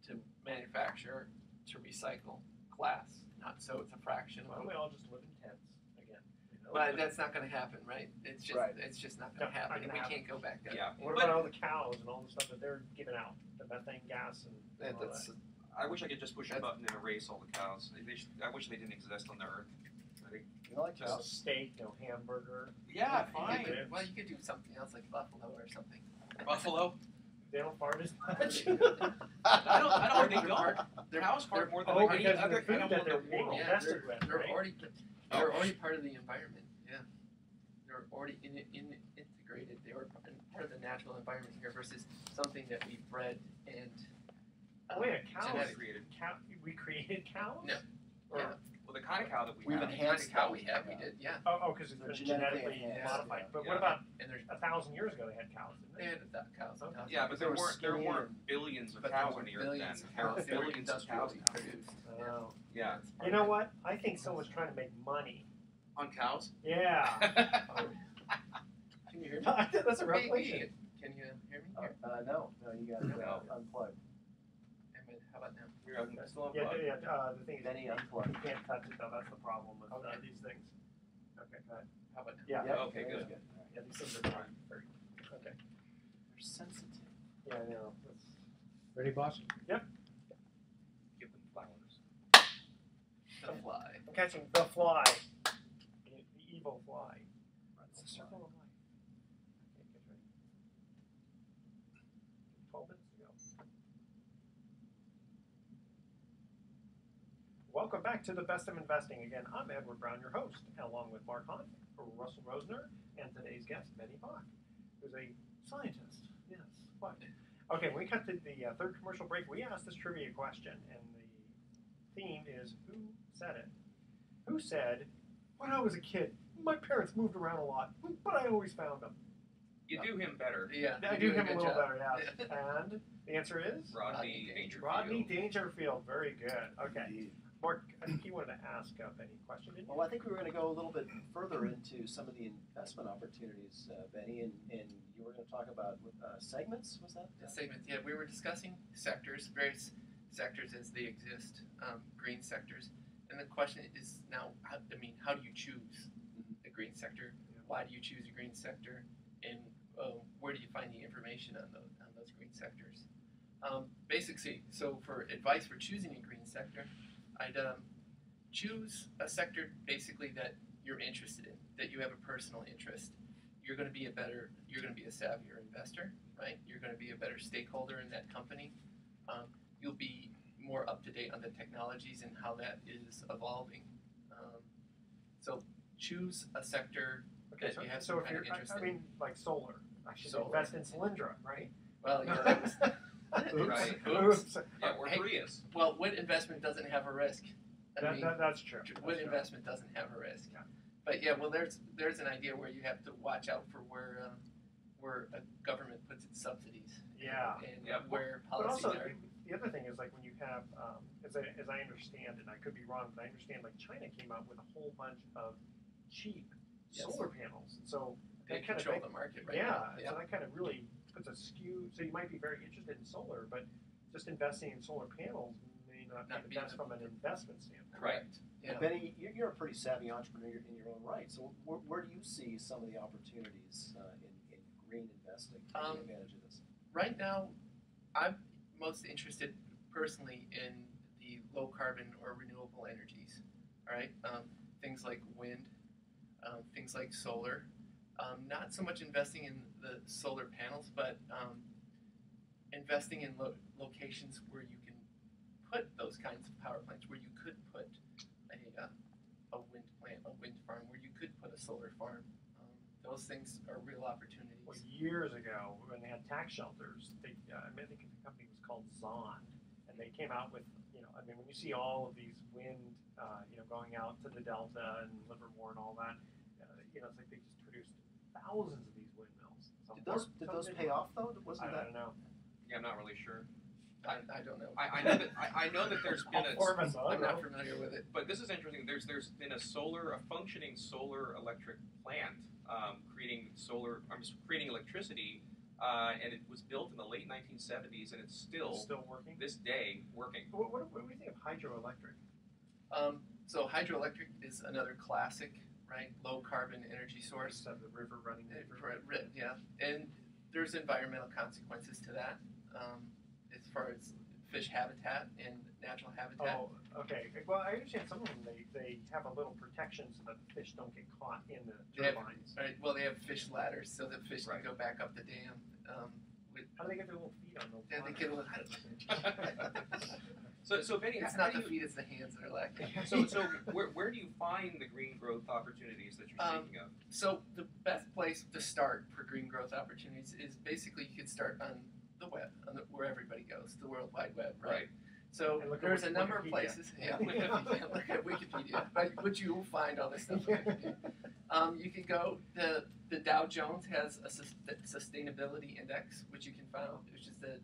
[SPEAKER 3] to manufacture, to recycle glass. Not so it's a fraction
[SPEAKER 1] Why
[SPEAKER 3] of
[SPEAKER 1] don't we
[SPEAKER 3] it.
[SPEAKER 1] all just live in tents again?
[SPEAKER 3] But that's not going to happen, right? It's just
[SPEAKER 4] Right.
[SPEAKER 3] it's just not
[SPEAKER 1] No,
[SPEAKER 3] going to
[SPEAKER 1] not
[SPEAKER 3] happen.
[SPEAKER 1] gonna
[SPEAKER 3] We
[SPEAKER 1] happen.
[SPEAKER 3] can't go back there.
[SPEAKER 2] Yeah.
[SPEAKER 1] What
[SPEAKER 2] But
[SPEAKER 1] about all the cows and all the stuff that they're giving out? The methane gas and all
[SPEAKER 3] That's
[SPEAKER 1] that.
[SPEAKER 2] I wish I could just push a
[SPEAKER 3] That's-
[SPEAKER 2] button and erase all the cows. I wish they didn't exist on the earth.
[SPEAKER 4] You know, like
[SPEAKER 1] Just a
[SPEAKER 4] cows.
[SPEAKER 1] steak, hamburger.
[SPEAKER 2] Yeah,
[SPEAKER 3] You
[SPEAKER 2] fine.
[SPEAKER 3] could- well, you could do something else like buffalo or something.
[SPEAKER 2] Buffalo.
[SPEAKER 1] They don't fart as much.
[SPEAKER 2] I don't think they don't.
[SPEAKER 3] They're
[SPEAKER 2] Cows fart more than
[SPEAKER 1] Oh,
[SPEAKER 2] like any
[SPEAKER 1] because of
[SPEAKER 2] other
[SPEAKER 1] the food
[SPEAKER 2] animal
[SPEAKER 1] that
[SPEAKER 2] in
[SPEAKER 1] they're
[SPEAKER 2] the
[SPEAKER 1] being
[SPEAKER 2] world.
[SPEAKER 1] infested with,
[SPEAKER 3] They're
[SPEAKER 1] right?
[SPEAKER 3] already part of the environment. Yeah, they're already integrated. They were part of the natural environment here versus something that we bred and
[SPEAKER 1] Oh, wait, cows.
[SPEAKER 3] genetic.
[SPEAKER 2] Created.
[SPEAKER 1] We created cows?
[SPEAKER 3] No.
[SPEAKER 1] Or,
[SPEAKER 3] Yeah.
[SPEAKER 2] Well, the kind of cow that we
[SPEAKER 4] We've
[SPEAKER 2] have.
[SPEAKER 4] enhanced
[SPEAKER 3] the cow we
[SPEAKER 4] cows.
[SPEAKER 3] have, we did, yeah.
[SPEAKER 1] Oh, because it's
[SPEAKER 4] They're
[SPEAKER 1] been
[SPEAKER 4] genetically
[SPEAKER 1] genetically
[SPEAKER 4] enhanced,
[SPEAKER 1] modified.
[SPEAKER 4] yeah.
[SPEAKER 1] But
[SPEAKER 2] Yeah.
[SPEAKER 1] what about
[SPEAKER 3] And there's
[SPEAKER 1] 1,000 years ago? They had cows, didn't
[SPEAKER 3] they
[SPEAKER 1] they?
[SPEAKER 3] had cows.
[SPEAKER 1] Okay.
[SPEAKER 3] cows.
[SPEAKER 2] Yeah, but
[SPEAKER 4] They
[SPEAKER 2] there
[SPEAKER 4] were
[SPEAKER 2] weren't
[SPEAKER 4] skinny and-
[SPEAKER 2] billions of
[SPEAKER 3] But
[SPEAKER 2] cows
[SPEAKER 3] there
[SPEAKER 2] on
[SPEAKER 3] were
[SPEAKER 2] the earth then.
[SPEAKER 3] billions of
[SPEAKER 2] There are
[SPEAKER 3] cows. They were
[SPEAKER 2] billions of cows
[SPEAKER 3] industrially
[SPEAKER 2] now.
[SPEAKER 3] produced.
[SPEAKER 1] Oh.
[SPEAKER 2] Yeah.
[SPEAKER 1] You know what? I think someone's trying to make money.
[SPEAKER 3] On cows?
[SPEAKER 1] Yeah.
[SPEAKER 3] Can you hear me?
[SPEAKER 1] That's a
[SPEAKER 3] Hey,
[SPEAKER 1] revelation.
[SPEAKER 3] can you hear me? Here?
[SPEAKER 4] No, you got
[SPEAKER 2] No.
[SPEAKER 4] unplugged.
[SPEAKER 3] How about now?
[SPEAKER 2] You're still
[SPEAKER 1] Yeah,
[SPEAKER 2] unplugged.
[SPEAKER 1] the thing is,
[SPEAKER 4] Benny
[SPEAKER 1] you
[SPEAKER 4] unplugged.
[SPEAKER 1] can't touch it though. That's the problem with
[SPEAKER 3] Okay.
[SPEAKER 1] these things. Okay, go ahead.
[SPEAKER 3] How about now?
[SPEAKER 1] Yeah.
[SPEAKER 4] Yep,
[SPEAKER 2] Okay,
[SPEAKER 4] there's
[SPEAKER 2] good.
[SPEAKER 4] All right.
[SPEAKER 1] Yeah, these things are not very. Okay.
[SPEAKER 4] They're sensitive.
[SPEAKER 1] Yeah, I know. That's,
[SPEAKER 5] Ready, boss?
[SPEAKER 2] Give them flowers.
[SPEAKER 3] The fly.
[SPEAKER 1] I'm catching the fly. The evil fly. It's the circle of life. Okay, get ready. 12 minutes to go. Welcome back to the Best of Investing. Again, I'm Edward Brown, your host, along with Mark Hunt, Russell Rosner, and today's guest, Bennie Bach, who's a scientist. Yes, what? Okay, when we cut to the third commercial break, we asked this trivia question, and the theme is who said it? Who said, when I was a kid, my parents moved around a lot, but I always found them?
[SPEAKER 2] You do him better.
[SPEAKER 3] Yeah.
[SPEAKER 1] I
[SPEAKER 3] you
[SPEAKER 1] do him a
[SPEAKER 3] good
[SPEAKER 1] little
[SPEAKER 3] job.
[SPEAKER 1] better, yes. And the answer is?
[SPEAKER 2] Rodney Dangerfield.
[SPEAKER 1] Rodney Dangerfield. Very good. Okay. Mark, I think you wanted to ask Benny a question, didn't you?
[SPEAKER 4] Well, I think we were going to go a little bit further into some of the investment opportunities, Benny, and you were going to talk about segments, was that?
[SPEAKER 3] The segment, yeah, we were discussing sectors, various sectors as they exist, green sectors. And the question is now, how do you choose a green sector? Why do you choose a green sector? And where do you find the information on those green sectors? Basically, so for advice for choosing a green sector, I'd choose a sector basically that you're interested in, that you have a personal interest. You're going to be a savvier investor, right? You're going to be a better stakeholder in that company. You'll be more up to date on the technologies and how that is evolving. So choose a sector
[SPEAKER 1] Okay,
[SPEAKER 3] that you have
[SPEAKER 1] so
[SPEAKER 3] some
[SPEAKER 1] if
[SPEAKER 3] kind
[SPEAKER 1] you're,
[SPEAKER 3] of interest
[SPEAKER 1] I
[SPEAKER 3] in.
[SPEAKER 1] mean, like solar. I should
[SPEAKER 3] Solar.
[SPEAKER 1] invest in Solyndra, right?
[SPEAKER 3] Well, yeah, that was,
[SPEAKER 1] Oops.
[SPEAKER 2] Right.
[SPEAKER 1] Oops.
[SPEAKER 2] Yeah, or
[SPEAKER 3] Hey.
[SPEAKER 2] Prius.
[SPEAKER 3] well, what investment doesn't have a risk? I mean,
[SPEAKER 1] That's true.
[SPEAKER 3] what
[SPEAKER 1] That's true.
[SPEAKER 3] investment doesn't have a risk?
[SPEAKER 1] Yeah.
[SPEAKER 3] But yeah, well, there's an idea where you have to watch out for where a government puts its subsidies.
[SPEAKER 1] Yeah.
[SPEAKER 3] And
[SPEAKER 2] Yeah.
[SPEAKER 3] where
[SPEAKER 1] But
[SPEAKER 3] policies
[SPEAKER 1] also,
[SPEAKER 3] are.
[SPEAKER 1] the other thing is like when you have, as I understand, and I could be wrong, but I understand like China came out with a whole bunch of cheap
[SPEAKER 3] Yes.
[SPEAKER 1] solar panels. So
[SPEAKER 3] They
[SPEAKER 1] that kind
[SPEAKER 3] control
[SPEAKER 1] of
[SPEAKER 3] the market right
[SPEAKER 1] yeah,
[SPEAKER 3] now.
[SPEAKER 1] so that kind of really puts a skew. So you might be very interested in solar, but just investing in solar panels may not
[SPEAKER 3] Not
[SPEAKER 1] be
[SPEAKER 3] be
[SPEAKER 1] the best
[SPEAKER 3] the-
[SPEAKER 1] from an investment standpoint.
[SPEAKER 3] Correct. Yeah.
[SPEAKER 4] And Benny, you're a pretty savvy entrepreneur in your own right. So where do you see some of the opportunities in green investing, taking advantage of this?
[SPEAKER 3] Right now, I'm most interested personally in the low carbon or renewable energies. All right, things like wind, things like solar. Not so much investing in the solar panels, but investing in locations where you can put those kinds of power plants, where you could put a wind plant, a wind farm, where you could put a solar farm. Those things are real opportunities.
[SPEAKER 1] Well, years ago, when they had tax shelters, I think the company was called Zond, and they came out with, when you see all of these wind, going out to the Delta and Livermore and all that, it's like they just produced thousands of these windmills.
[SPEAKER 4] Did those pay off though? Wasn't
[SPEAKER 1] I
[SPEAKER 4] that?
[SPEAKER 1] don't know.
[SPEAKER 2] Yeah, I'm not really sure.
[SPEAKER 3] I don't know.
[SPEAKER 2] I know that I know that there's been
[SPEAKER 1] All
[SPEAKER 2] a.
[SPEAKER 1] four of us, I
[SPEAKER 3] I'm
[SPEAKER 1] don't
[SPEAKER 3] not
[SPEAKER 1] know.
[SPEAKER 3] familiar with it.
[SPEAKER 2] But this is interesting. There's been a functioning solar electric plant creating electricity, and it was built in the late 1970s, and it's still
[SPEAKER 1] working.
[SPEAKER 2] this day working.
[SPEAKER 1] What do we think of hydroelectric?
[SPEAKER 3] So hydroelectric is another classic, right? Low carbon energy source.
[SPEAKER 1] Just have the river running.
[SPEAKER 3] Yeah, and there's environmental consequences to that, as far as fish habitat and natural habitat.
[SPEAKER 1] Oh, okay. Well, I understand some of them they have a little protection so that the fish don't get caught in the
[SPEAKER 3] They have-
[SPEAKER 1] turbines.
[SPEAKER 3] Right. Well, they have fish ladders so that fish
[SPEAKER 2] Right.
[SPEAKER 3] can go back up the dam.
[SPEAKER 1] How do they get their little feet on the
[SPEAKER 3] Yeah, they
[SPEAKER 1] water?
[SPEAKER 3] get
[SPEAKER 2] So Benny,
[SPEAKER 3] it's
[SPEAKER 2] how
[SPEAKER 3] not
[SPEAKER 2] do
[SPEAKER 3] the
[SPEAKER 2] you,
[SPEAKER 3] feet; it's the hands that are lacking.
[SPEAKER 2] so where do you find the green growth opportunities that you're speaking of?
[SPEAKER 3] So the best place to start for green growth opportunities is basically you could start on the web, where everybody goes, the World Wide Web, right? So
[SPEAKER 1] And look at
[SPEAKER 3] there's a number of
[SPEAKER 1] Wikipedia.
[SPEAKER 3] places. Yeah, Wikipedia. Look at Wikipedia, which you will find all this stuff. on Wikipedia. You can go. The Dow Jones has a sustainability index, which you can find, which is the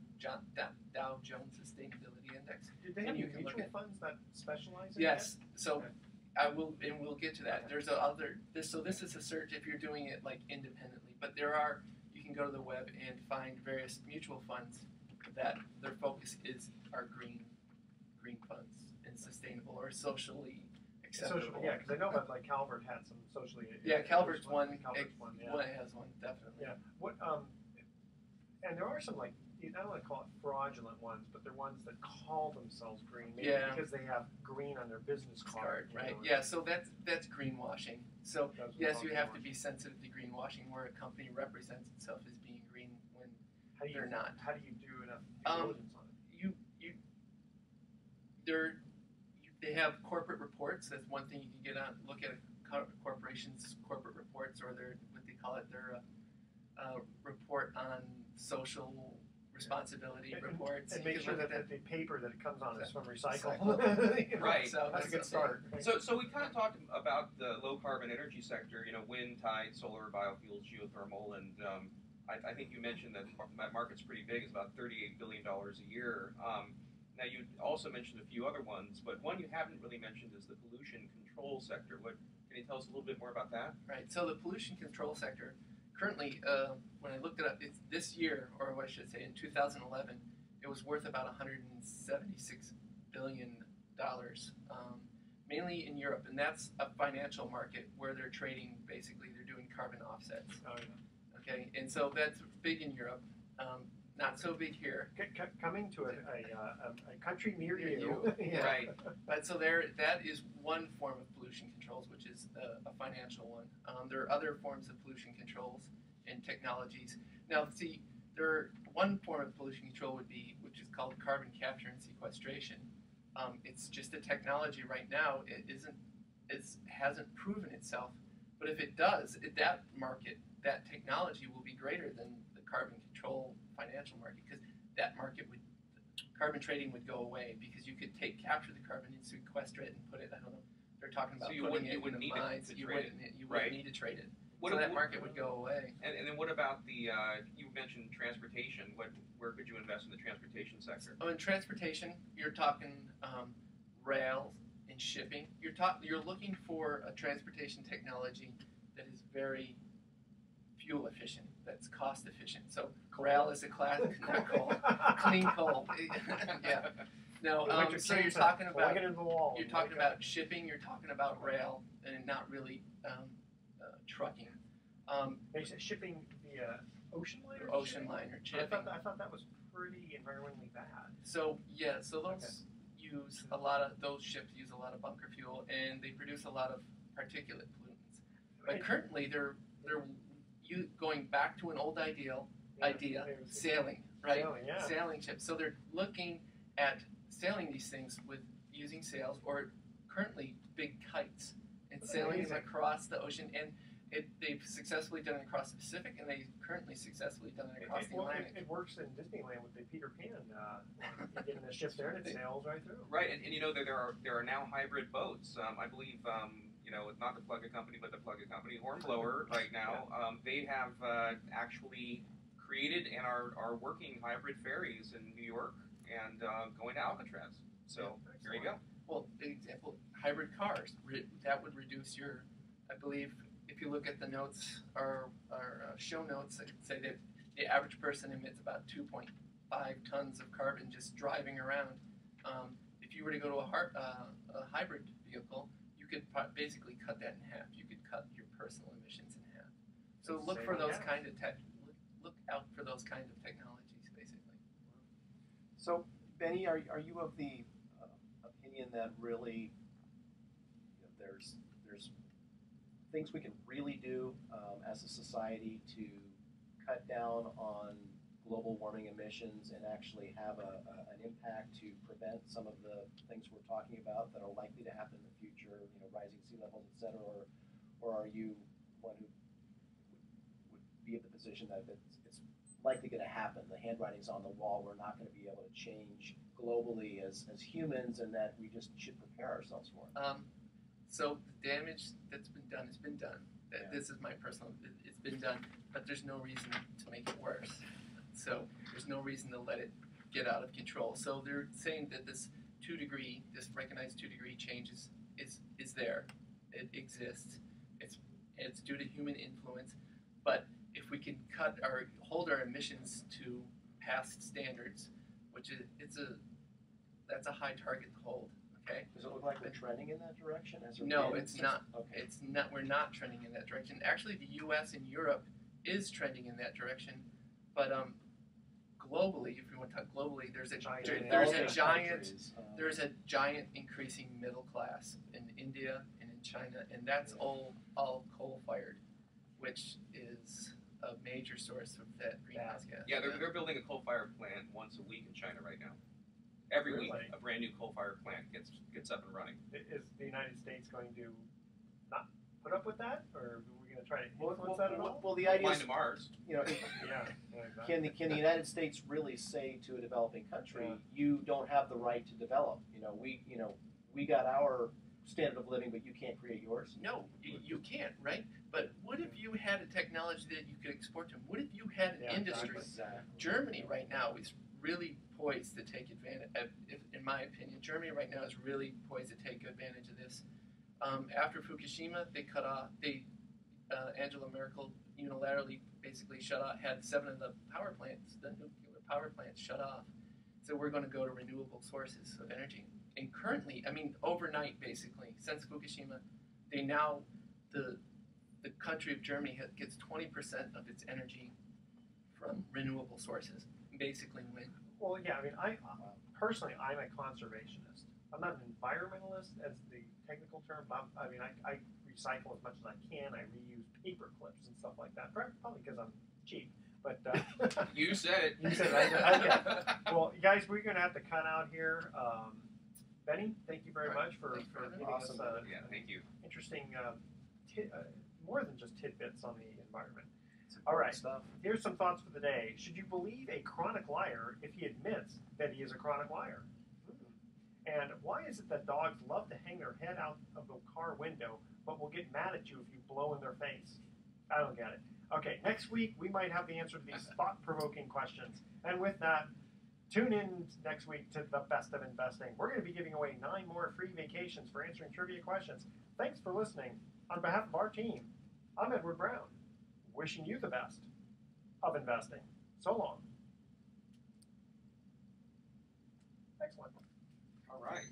[SPEAKER 3] Dow Jones Sustainability Index.
[SPEAKER 1] Did they have
[SPEAKER 3] And you
[SPEAKER 1] any
[SPEAKER 3] can look
[SPEAKER 1] mutual
[SPEAKER 3] at-
[SPEAKER 1] funds that specialize in
[SPEAKER 3] Yes. So
[SPEAKER 1] Okay.
[SPEAKER 3] I will, and we'll get to that. There's a other. So this is a search if you're doing it like independently, but there are. You can go to the web and find various mutual funds that their focus are green funds and sustainable or socially
[SPEAKER 1] that?
[SPEAKER 3] acceptable.
[SPEAKER 1] Yeah, because I know that like Calvert had some socially.
[SPEAKER 3] Yeah, Calvert's one.
[SPEAKER 1] Calvert's one. Yeah.
[SPEAKER 3] One has one definitely.
[SPEAKER 1] Yeah. What? And there are some like I don't want to call it fraudulent ones, but they're ones that call themselves green, maybe
[SPEAKER 3] Yeah.
[SPEAKER 1] because they have green on their business card. you
[SPEAKER 3] Right.
[SPEAKER 1] know,
[SPEAKER 3] Yeah. So that's greenwashing. So
[SPEAKER 1] that's what
[SPEAKER 3] yes,
[SPEAKER 1] I'm
[SPEAKER 3] you have to
[SPEAKER 1] talking
[SPEAKER 3] be sensitive to greenwashing, where a company represents itself as being green when
[SPEAKER 1] about. How do you,
[SPEAKER 3] they're not.
[SPEAKER 1] How do you do enough due diligence on it?
[SPEAKER 3] They have corporate reports. That's one thing you can get on. Look at a corporation's corporate reports, or their what they call it, their report on social responsibility
[SPEAKER 1] And-
[SPEAKER 3] reports.
[SPEAKER 1] And
[SPEAKER 3] You
[SPEAKER 1] make
[SPEAKER 3] can
[SPEAKER 1] sure
[SPEAKER 3] look
[SPEAKER 1] that
[SPEAKER 3] at
[SPEAKER 1] the paper that it comes on is from
[SPEAKER 3] Recyclable.
[SPEAKER 1] recyclable. You know,
[SPEAKER 2] Right.
[SPEAKER 3] So
[SPEAKER 1] That's a good
[SPEAKER 3] what
[SPEAKER 1] start.
[SPEAKER 2] So we kind of talked about the low carbon energy sector, wind, tide, solar, biofuels, geothermal, and I think you mentioned that market's pretty big. It's about $38 billion a year. Now you also mentioned a few other ones, but one you haven't really mentioned is the pollution control sector. Can you tell us a little bit more about that?
[SPEAKER 3] Right. So the pollution control sector, currently, when I looked it up, it's this year, or what I should say, in 2011, it was worth about $176 billion, mainly in Europe, and that's a financial market where they're trading. Basically, they're doing carbon offsets.
[SPEAKER 1] Oh, yeah.
[SPEAKER 3] Okay, and so that's big in Europe. Not so big here.
[SPEAKER 1] Coming to a country near
[SPEAKER 3] Near
[SPEAKER 1] you.
[SPEAKER 3] you.
[SPEAKER 1] Yeah.
[SPEAKER 2] Right.
[SPEAKER 3] But so that is one form of pollution controls, which is a financial one. There are other forms of pollution controls and technologies. Now, see, one form of pollution control which is called carbon capture and sequestration. It's just a technology right now. It hasn't proven itself, but if it does, that technology will be greater than the carbon control financial market, because that market carbon trading would go away, because you could capture the carbon and sequester it and put it. I don't know. They're talking about
[SPEAKER 2] So you
[SPEAKER 3] putting
[SPEAKER 2] wouldn't- you
[SPEAKER 3] it in
[SPEAKER 2] wouldn't
[SPEAKER 3] the
[SPEAKER 2] need it
[SPEAKER 3] mines.
[SPEAKER 2] to
[SPEAKER 3] You
[SPEAKER 2] trade
[SPEAKER 3] wouldn't
[SPEAKER 2] Right.
[SPEAKER 3] need to trade it.
[SPEAKER 2] What
[SPEAKER 3] So
[SPEAKER 2] if-
[SPEAKER 3] that market would go away.
[SPEAKER 2] And then what about you mentioned transportation? Where could you invest in the transportation sector?
[SPEAKER 3] Oh, in transportation, you're talking rail and shipping. You're looking for a transportation technology that is very fuel efficient, that's cost efficient. So rail is a class, not coal, clean coal. Yeah. No.
[SPEAKER 1] Electric
[SPEAKER 3] So you're
[SPEAKER 1] chainsaw,
[SPEAKER 3] talking
[SPEAKER 1] plug
[SPEAKER 3] about
[SPEAKER 1] it into the wall.
[SPEAKER 3] you're talking about shipping. You're talking about rail, and not really trucking.
[SPEAKER 1] They said shipping via ocean liner.
[SPEAKER 3] Or ocean liner
[SPEAKER 1] I
[SPEAKER 3] shipping.
[SPEAKER 1] thought that was pretty environmentally bad.
[SPEAKER 3] So yeah, so those
[SPEAKER 1] Okay.
[SPEAKER 3] those ships use a lot of bunker fuel, and they produce a lot of particulate pollutants. But currently, they're going back to an old idea, sailing, right?
[SPEAKER 1] Sailing, yeah.
[SPEAKER 3] Sailing ships. So they're looking at sailing these things with using sails, or currently big kites, and
[SPEAKER 1] That's
[SPEAKER 3] sailing them
[SPEAKER 1] amazing.
[SPEAKER 3] across the ocean. And they've successfully done it across the Pacific, and they've currently successfully done it across the Atlantic.
[SPEAKER 1] It works in Disneyland with the Peter Pan. You get in the ship there and it sails right through.
[SPEAKER 2] Right, and there are now hybrid boats. I believe not the Plug-A Company, but the Plug-A Company, Hornblower, right now. They have actually created and are working hybrid ferries in New York and going to Alcatraz. So here you go.
[SPEAKER 3] Well, an example, hybrid cars. That would reduce your, I believe, if you look at the notes, our show notes, it say that the average person emits about 2.5 tons of carbon just driving around. If you were to go to a hybrid vehicle, you could basically cut that in half. You could cut your personal emissions in half. So
[SPEAKER 1] That's
[SPEAKER 3] look for
[SPEAKER 1] saving
[SPEAKER 3] those
[SPEAKER 1] half.
[SPEAKER 3] kind of look out for those kind of technologies, basically.
[SPEAKER 4] So, Benny, are you of the opinion that really there's things we can really do as a society to cut down on global warming emissions and actually have an impact to prevent some of the things we're talking about that are likely to happen in the future, rising sea levels, et cetera, or are you one who would be in the position that it's likely going to happen. The handwriting's on the wall. We're not going to be able to change globally as humans, and that we just should prepare ourselves for it.
[SPEAKER 3] So the damage that's been done has been done.
[SPEAKER 4] Yeah.
[SPEAKER 3] This is my personal. It's been done, but there's no reason to make it worse. So there's no reason to let it get out of control. So they're saying that this recognized 2-degree change is there. It exists. It's due to human influence. But if we can hold our emissions to past standards, which is that's a high target to hold. Okay.
[SPEAKER 4] Does it look like we're trending in that direction?
[SPEAKER 3] No, it's not.
[SPEAKER 4] Okay.
[SPEAKER 3] It's not. We're not trending in that direction. Actually, the U.S. and Europe is trending in that direction, but globally, if you want to talk globally, there's a giant increasing middle class in India and in China, and that's all coal-fired, which is a major source of that greenhouse gas.
[SPEAKER 2] Yeah, they're building a coal-fired plant once a week in China right now. Every
[SPEAKER 1] Really?
[SPEAKER 2] week, a brand new coal-fired plant gets up and running.
[SPEAKER 1] Is the United States going to not put up with that, or are we going to try to influence that at all?
[SPEAKER 4] Well, the idea
[SPEAKER 2] Flying
[SPEAKER 4] is,
[SPEAKER 2] to Mars.
[SPEAKER 4] you know,
[SPEAKER 1] Yeah. Exactly.
[SPEAKER 4] can the United States really say to a developing country, you don't have the right to develop? We got our standard of living, but you can't create yours.
[SPEAKER 3] No, you can't, right? But what if you had a technology that you could export to them? What if you had an industry?
[SPEAKER 4] Exactly.
[SPEAKER 3] Germany right now is really poised to take advantage. In my opinion, Germany right now is really poised to take advantage of this. After Fukushima, Angela Merkel unilaterally basically had 7 of the nuclear power plants shut off. So we're going to go to renewable sources of energy. And currently, overnight basically, since Fukushima, the country of Germany gets 20% of its energy from renewable sources, basically wind.
[SPEAKER 1] Well, yeah. I personally, I'm a conservationist. I'm not an environmentalist, as the technical term. I recycle as much as I can. I reuse paper clips and stuff like that. Probably because I'm cheap. But
[SPEAKER 2] You said it.
[SPEAKER 1] You said it. Okay. Well, guys, we're going to have to cut out here. Benny, thank you very much for giving us
[SPEAKER 2] Yeah, thank you.
[SPEAKER 1] interesting, more than just tidbits on the environment.
[SPEAKER 4] It's
[SPEAKER 1] All right.
[SPEAKER 4] stuff.
[SPEAKER 1] Here's some thoughts for the day. Should you believe a chronic liar if he admits that he is a chronic liar? And why is it that dogs love to hang their head out of the car window, but will get mad at you if you blow in their face? I don't get it. Okay, next week we might have the answer to these thought-provoking questions. And with that, tune in next week to the Best of Investing. We're going to be giving away 9 more free vacations for answering trivia questions. Thanks for listening. On behalf of our team, I'm Edward Brown, wishing you the best of investing. So long. Excellent.
[SPEAKER 2] All right.